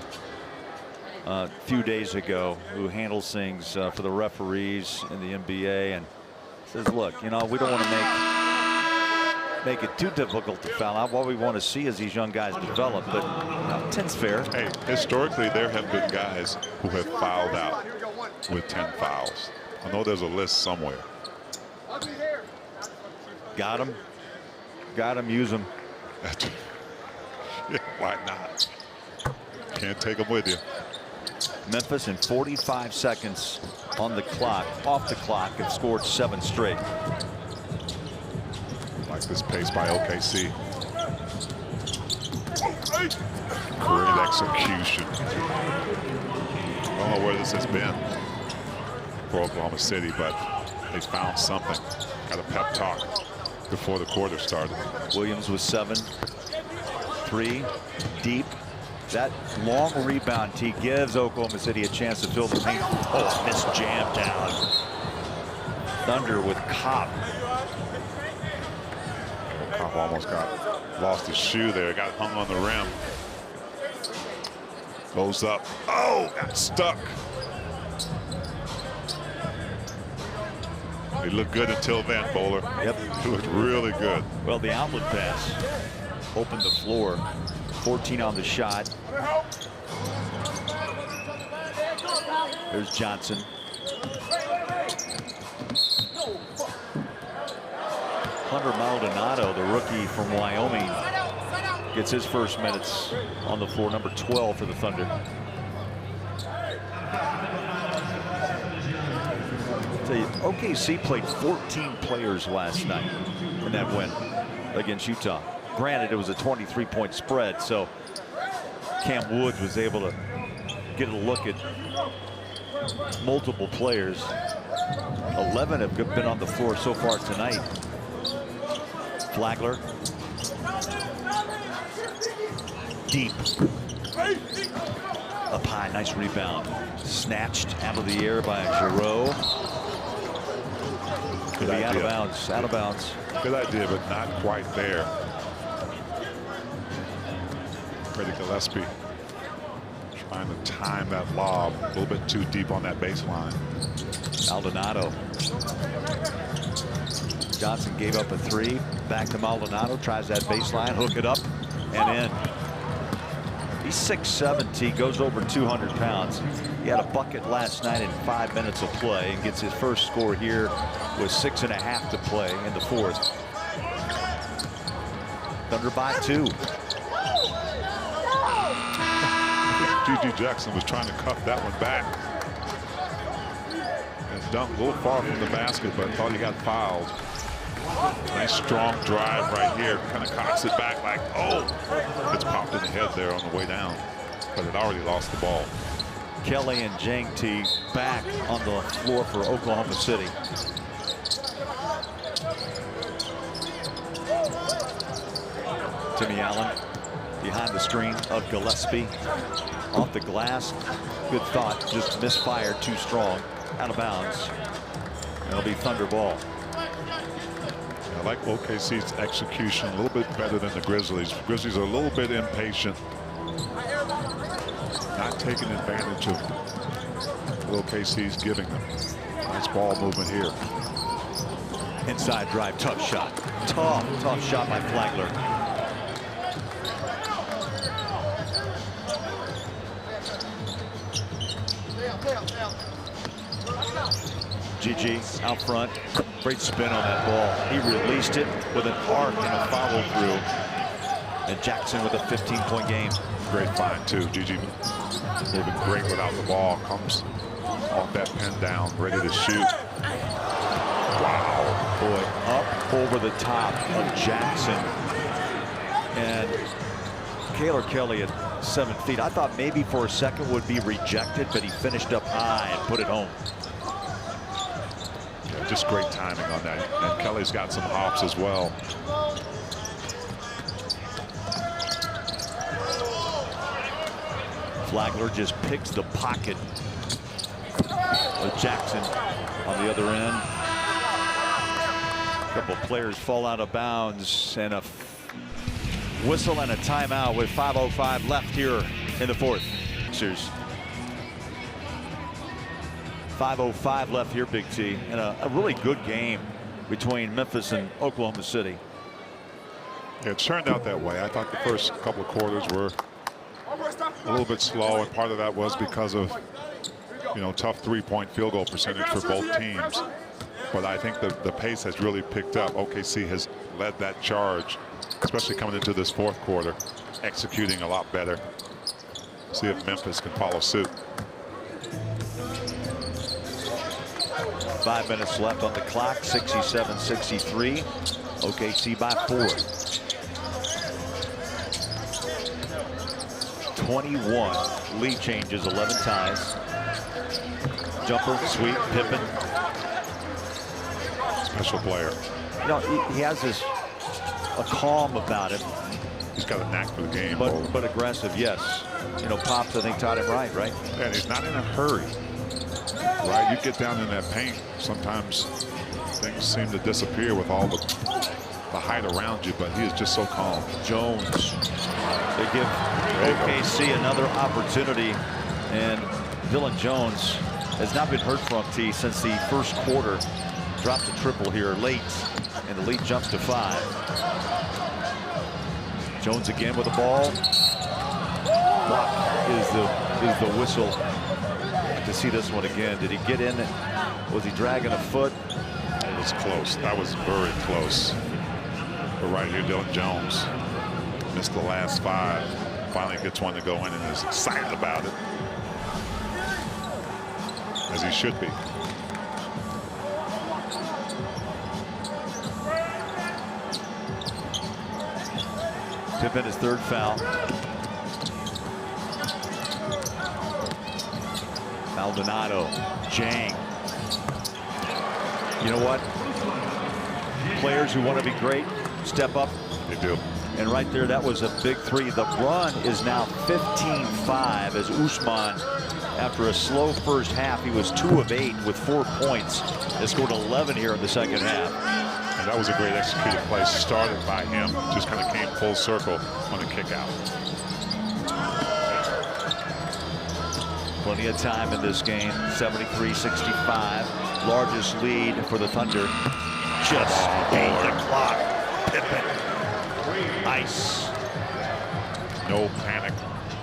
a few days ago, who handles things for the referees in the NBA, and says, look, you know, we don't want to make it too difficult to foul out. What we want to see is these young guys develop, but 10's fair. Hey, historically, there have been guys who have fouled out with 10 fouls. I know there's a list somewhere. Got him. Got him, use him. Yeah, why not? Can't take them with you. Memphis in 45 seconds on the clock, off the clock, have scored 7 straight. Like this pace by OKC. Great execution. I don't know where this has been for Oklahoma City, but they found something. Got a pep talk before the quarter started. Williams with 7. 3 deep. That long rebound T gives Oklahoma City a chance to fill the paint. Oh, missed jam down. Thunder with Kopp. Kopp almost lost his shoe there. Got hung on the rim. Goes up. Oh, got stuck. He looked good until then, Bowler. Yep. He looked really good. Well, the outlet pass opened the floor. 14 on the shot. There's Johnson. Hunter Maldonado, the rookie from Wyoming, gets his first minutes on the floor, number 12 for the Thunder. Tell you, OKC played 14 players last night in that win against Utah. Granted, it was a 23-point spread, so Cam Woods was able to get a look at multiple players. 11 have been on the floor so far tonight. Flagler. Deep. Up high, nice rebound. Snatched out of the air by Giroux. Could be out of bounds. Out of bounds. Good idea, but not quite there. Freddie Gillespie trying to time that lob a little bit too deep on that baseline. Maldonado. Johnson gave up a 3. Back to Maldonado. Tries that baseline. Hook it up and in. He's 6'7", T. Goes over 200 pounds. He had a bucket last night in 5 minutes of play and gets his first score here with 6.5 to play in the 4th. Thunder by 2. G.G. Jackson was trying to cuff that one back. And dunked a little far from the basket, but thought he got fouled. Nice strong drive right here. Kind of cocks it back like, oh, it's popped in the head there on the way down. But it already lost the ball. Kelly and Jang T back on the floor for Oklahoma City. Timmy Allen behind the screen of Gillespie. Off the glass. Good thought. Just misfired too strong. Out of bounds. And it'll be Thunder ball. I like OKC's execution a little bit better than the Grizzlies. Grizzlies are a little bit impatient. not taking advantage of what OKC's giving them. Nice ball movement here. Inside drive, tough shot. Tough shot by Flagler. GG out front. Great spin on that ball. He released it with an arc and a follow through. And Jackson with a 15-point game. Great find too. GG moving great without the ball. Comes off that pin down, ready to shoot. Wow. Boy, up over the top of Jackson. And Kaylor Kelly at 7 feet. I thought maybe for a second would be rejected, but he finished up high and put it home. Yeah, just great timing on that. And Kelly's got some hops as well. Flagler just picks the pocket with Jackson on the other end. A couple of players fall out of bounds, and a whistle and a timeout with 5:05 left here in the fourth. 5:05 left here, Big T, and a really good game between Memphis and Oklahoma City. Yeah, it turned out that way. I thought the first couple of quarters were a little bit slow, and part of that was because of, tough three-point field goal percentage for both teams. But I think the pace has really picked up. OKC has led that charge, especially coming into this fourth quarter, executing a lot better. See if Memphis can follow suit. 5 minutes left on the clock, 67-63. OKC by 4. 21 lead changes, 11 ties. Jumper, sweep, Pippen. Special player. He has a calm about him. He's got a knack for the game. But aggressive, yes. Pops, I think, taught him right? And he's not in a hurry. Right, you get down in that paint, sometimes things seem to disappear with all the height around you, but he is just so calm. Jones. They give OKC another opportunity, and Dylan Jones has not been heard from T since the first quarter. Dropped a triple here late, and the lead jumps to 5. Jones again with the ball. Block is the whistle. To see this one again. Did he get in it? Was he dragging a foot? It was close. That was very close. But right here, Dylan Jones missed the last 5. Finally gets one to go in and is excited about it, as he should be. Pippen his 3rd foul. Maldonado, Jang. You know what? Players who want to be great step up. They do. And right there, that was a big 3. The run is now 15-5 as Usman, after a slow first half, he was 2 of 8 with 4 points. Has scored 11 here in the second half. And that was a great executed play, started by him. Just kind of came full circle on a kick out. Plenty of time in this game. 73-65. Largest lead for the Thunder. Just beat the clock. Pippen. Nice. No panic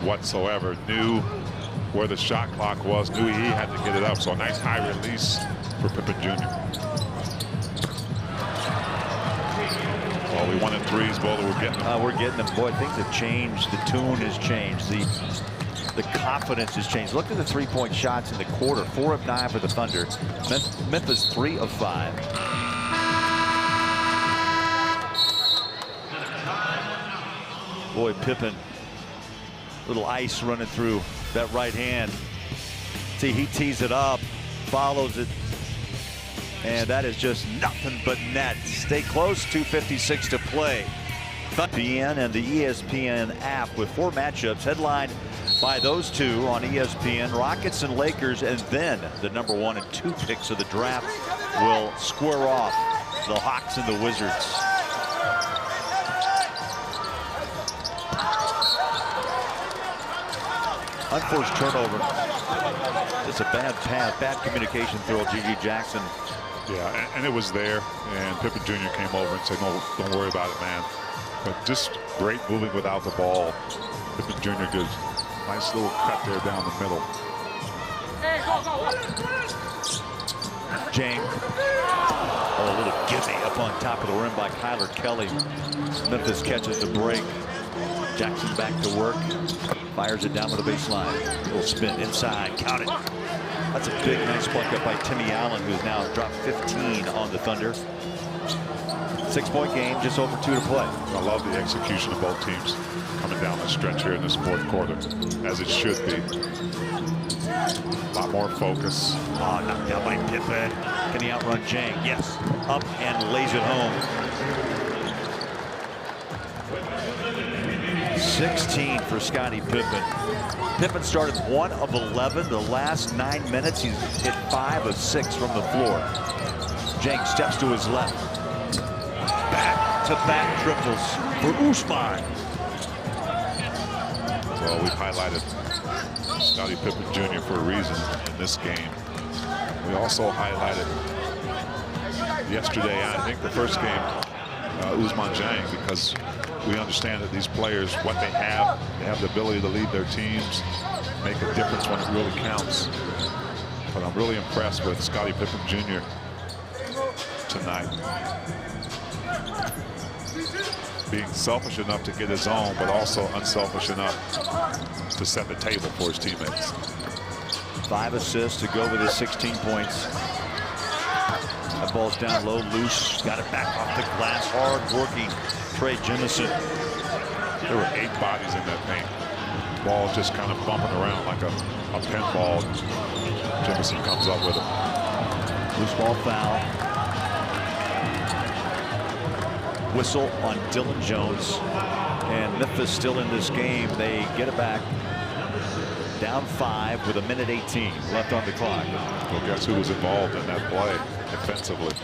whatsoever. Knew where the shot clock was. Knew he had to get it up. So a nice high release for Pippen Jr. Well, we wanted threes, Bowler. We're getting them. We're getting them. Boy, things have changed. The tune has changed. The confidence has changed. Look at the 3-point shots in the quarter. 4 of 9 for the Thunder. Memphis 3 of 5. Boy, Pippen, little ice running through that right hand. See, he tees it up, follows it, and that is just nothing but net. Stay close, 2:56 to play. ESPN and the ESPN app with 4 matchups headlined by those 2 on ESPN. Rockets and Lakers, and then the number 1 and 2 picks of the draft will square off. The Hawks and the Wizards. Unforced turnover. It's a bad pass, bad communication throw. G.G. Jackson. Yeah, and it was there, and Pippen Jr. came over and said, no, don't worry about it, man. But just great moving without the ball. Pippen Jr. gives a nice little cut there down the middle. James. Oh, a little gimme up on top of the rim by Kyler Kelly. Memphis catches the break. Jackson back to work. Fires it down to the baseline. A little spin inside. Count it. That's a big, nice block up by Timmy Allen, who's now dropped 15 on the Thunder. 6-point game, just over 2 to play. I love the execution of both teams coming down the stretch here in this fourth quarter, as it should be. A lot more focus. Oh, knocked down by Pippen. Can he outrun Jang? Yes. Up and lays it home. 16 for Scottie Pippen. Pippen started 1 of 11. The last 9 minutes, he's hit 5 of 6 from the floor. Jang steps to his left. Back-to-back triples for Usman. Well, we've highlighted Scottie Pippen Jr. for a reason in this game. We also highlighted yesterday, I think the first game, Usman Jang, because we understand that these players, what they have the ability to lead their teams, make a difference when it really counts. But I'm really impressed with Scottie Pippen Jr. tonight. Being selfish enough to get his own, but also unselfish enough to set the table for his teammates. 5 assists to go with his 16 points. That ball's down low, loose. Got it back off the glass. Hard working Trey Jemison. There were 8 bodies in that paint. Ball just kind of bumping around like a pinball. Jemison comes up with it. Loose ball foul. Whistle on Dylan Jones. And Memphis still in this game. They get it back. Down 5 with 1:18 left on the clock. Well, guess who was involved in that play defensively?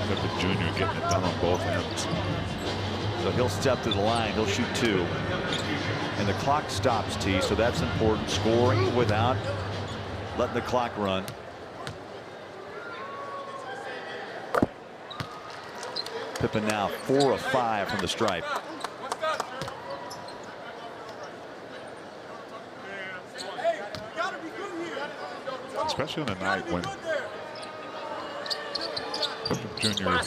Pippen Jr. getting it done on both ends. So he'll step to the line. He'll shoot 2. And the clock stops, T, so that's important. Scoring without letting the clock run. Pippen now 4 of 5 from the stripe. Especially on a night when Pippen Jr.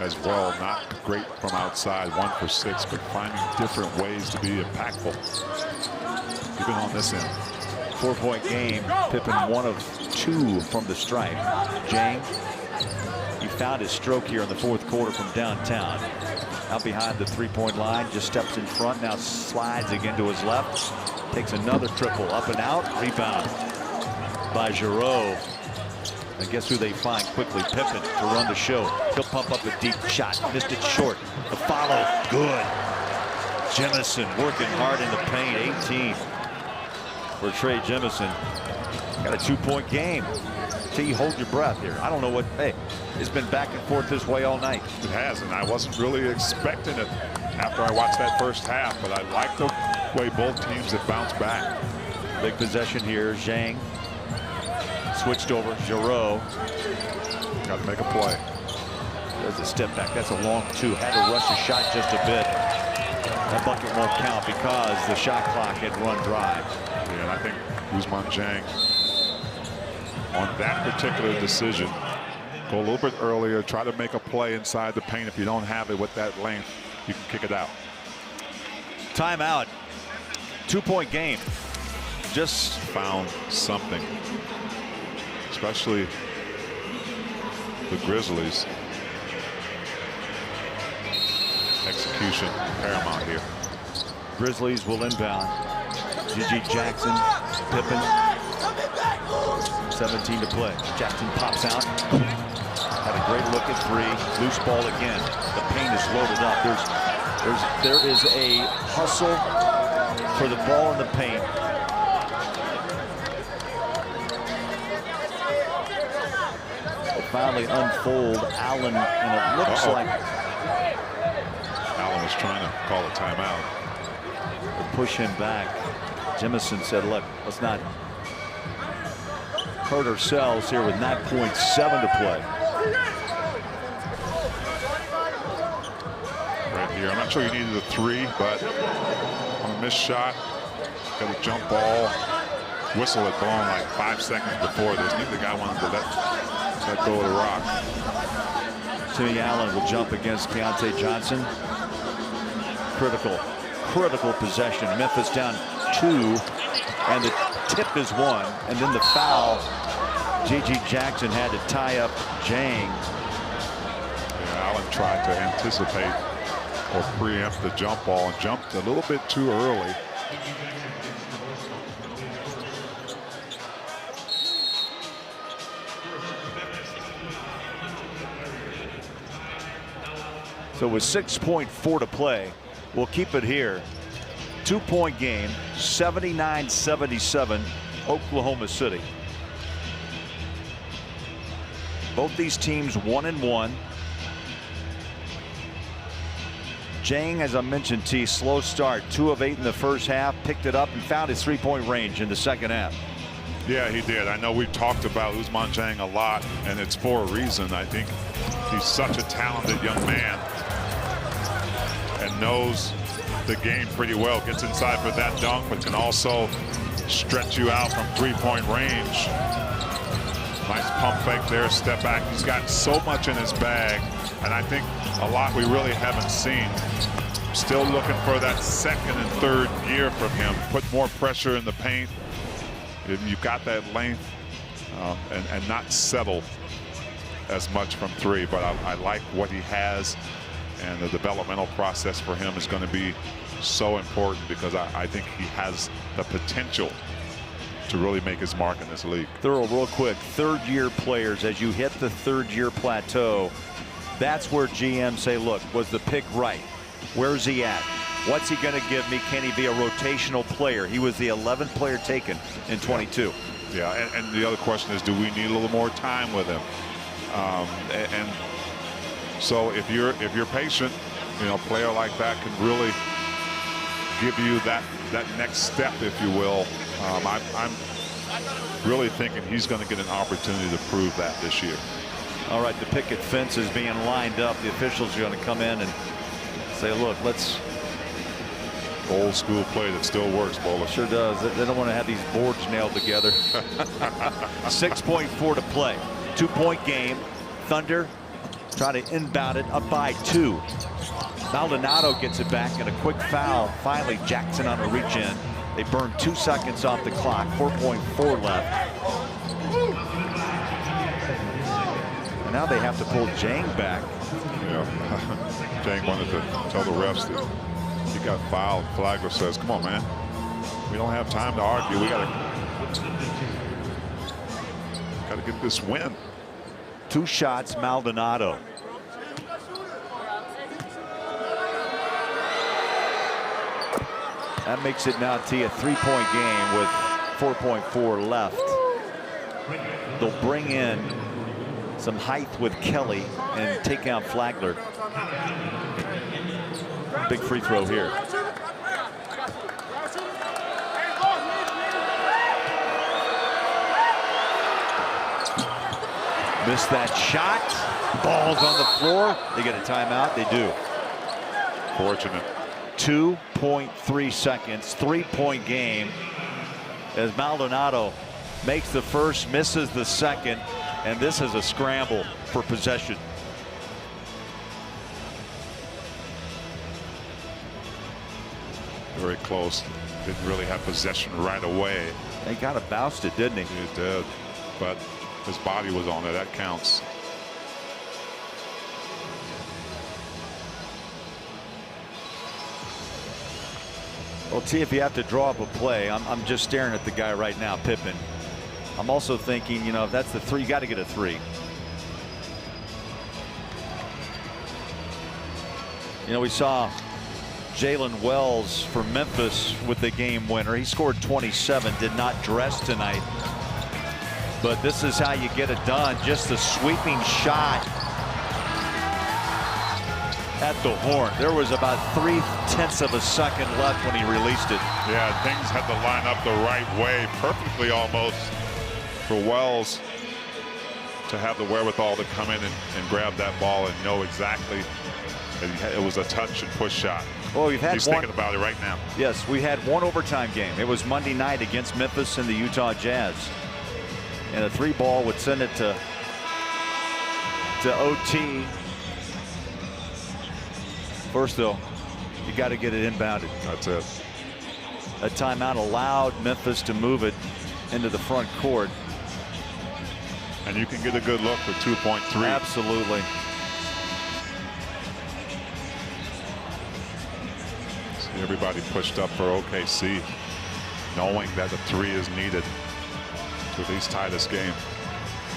as well, not great from outside, 1 for 6, but finding different ways to be impactful. Even on this end. 4-point game. Pippen 1 of 2 from the stripe. Jang, he found his stroke here in the fourth quarter from downtown. Out behind the 3-point line, just steps in front, now slides again to his left. Takes another triple, up and out, rebound by Giroux. And guess who they find quickly? Pippen to run the show. He'll pump up a deep shot, missed it short. The follow, good. Jemison working hard in the paint, 18 for Trey Jemison. Got a 2-point game. T, hold your breath here. I don't know what, hey, it's been back and forth this way all night. It has, and I wasn't really expecting it after I watched that first half, but I like the way both teams have bounced back. Big possession here, Zhang. Switched over, Giroux. Got to make a play. There's a step back, that's a long 2. Had to rush the shot just a bit. That bucket won't count because the shot clock had run dry. Yeah, and I think Usman Jang, on that particular decision, go a little bit earlier, try to make a play inside the paint. If you don't have it with that length, you can kick it out. Timeout. 2-point game. Just found something, especially the Grizzlies. Execution paramount here. Grizzlies will inbound. G.G. Jackson, Pippen. 17 to play. Jackson pops out. Had a great look at 3. Loose ball again. The paint is loaded up. There is a hustle for the ball in the paint. Will finally unfold. Allen, and it looks like Allen was trying to call a timeout. push him back. Jemison said, look, let's not hurt ourselves here with 9.7 to play. Right here, I'm not sure you needed a 3, but on a missed shot, got a jump ball. Whistle had blown like 5 seconds before this. Neither guy wanted to let go of the rock. Timmy Allen will jump against Keontae Johnson. Critical possession. Memphis down 2, and the tip is 1, and then the foul. J.G. Jackson had to tie up Jang. Yeah, Allen tried to anticipate or preempt the jump ball and jumped a little bit too early. So with 6.4 to play, we'll keep it here. 2-point game, 79-77, Oklahoma City. Both these teams 1-1. Jang, as I mentioned, T, slow start, 2 of 8 in the first half, picked it up and found his 3-point range in the second half. Yeah, he did. I know we've talked about Ousmane Dieng a lot, and it's for a reason. I think he's such a talented young man and knows the game pretty well. Gets inside for that dunk, but can also stretch you out from 3-point range. Nice pump fake there, step back. He's got so much in his bag, and I think a lot we really haven't seen. Still looking for that second and third gear from him. Put more pressure in the paint. You've got that length and not settle as much from 3, but I like what he has, and the developmental process for him is going to be so important because I think he has the potential to really make his mark in this league. Thorough, real quick, third-year players, as you hit the third-year plateau, that's where GMs say, look, was the pick right? Where's he at? What's he going to give me? Can he be a rotational player? He was the 11th player taken in 22. Yeah, and the other question is, do we need a little more time with him? And so if you're patient, you know, a player like that can really give you that next step, if you will. I'm really thinking he's going to get an opportunity to prove that this year. All right, the picket fence is being lined up. The officials are going to come in and say, look, let's. Old school play that still works, Bowler. Sure does. They don't want to have these boards nailed together. 6.4 to play. 2-point game. Thunder try to inbound it up by 2. Maldonado gets it back and a quick foul. Finally, Jackson on a reach in. They burn 2 seconds off the clock. 4.4 left. And now they have to pull Jang back. Yeah, Jang wanted to tell the refs that he got fouled. Flagler says, come on, man. We don't have time to argue. We gotta get this win. 2 shots, Maldonado. That makes it now, T, a 3-point game with 4.4 left. They'll bring in some height with Kelly and take out Flagler. Big free throw here. Missed that shot. Ball's on the floor. They get a timeout. They do. Fortunate. 2.3 seconds. 3-point game as Maldonado makes the first, misses the second, and this is a scramble for possession. Very close. Didn't really have possession right away. He kind of bounced it, didn't he? He did, but his body was on it. That counts. Well, T, if you have to draw up a play, I'm just staring at the guy right now, Pippen. I'm also thinking, you know, if that's the 3, you got to get a 3. You know, we saw Jalen Wells for Memphis with the game winner. He scored 27, did not dress tonight. But this is how you get it done. Just a sweeping shot at the horn. There was about 0.3 of a second left when he released it. Yeah, things had to line up the right way, perfectly almost, for Wells to have the wherewithal to come in and grab that ball and know exactly it was a touch and push shot. Well, we've had He's thinking about it right now. Yes, we had one overtime game. It was Monday night against Memphis and the Utah Jazz. And a 3-ball would send it to OT. First, though, you got to get it inbounded. That's it. A timeout allowed Memphis to move it into the front court. And you can get a good look with 2.3. Absolutely. See everybody pushed up for OKC, knowing that the 3 is needed to at least tie this game.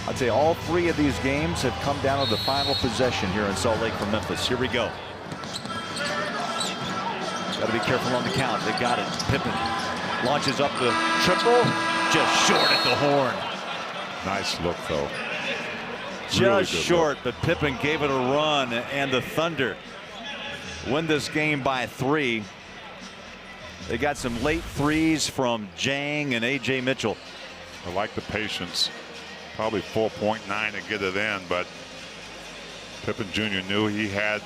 I'd say all 3 of these games have come down to the final possession here in Salt Lake for Memphis. Here we go. Got to be careful on the count. They got it. Pippen launches up the triple, just short at the horn. Nice look, though. Just really short, but Pippen gave it a run, and the Thunder win this game by 3. They got some late threes from Jang and A.J. Mitchell. I like the patience. Probably 4.9 to get it in, but Pippen Jr. knew he had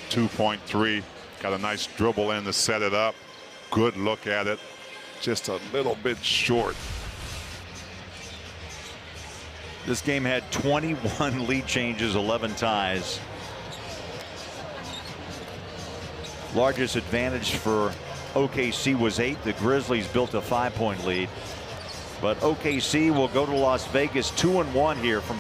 2.3. Got a nice dribble in to set it up. Good look at it. Just a little bit short. This game had 21 lead changes, 11 ties. Largest advantage for OKC was 8. The Grizzlies built a 5-point lead. But OKC will go to Las Vegas 2-1 here from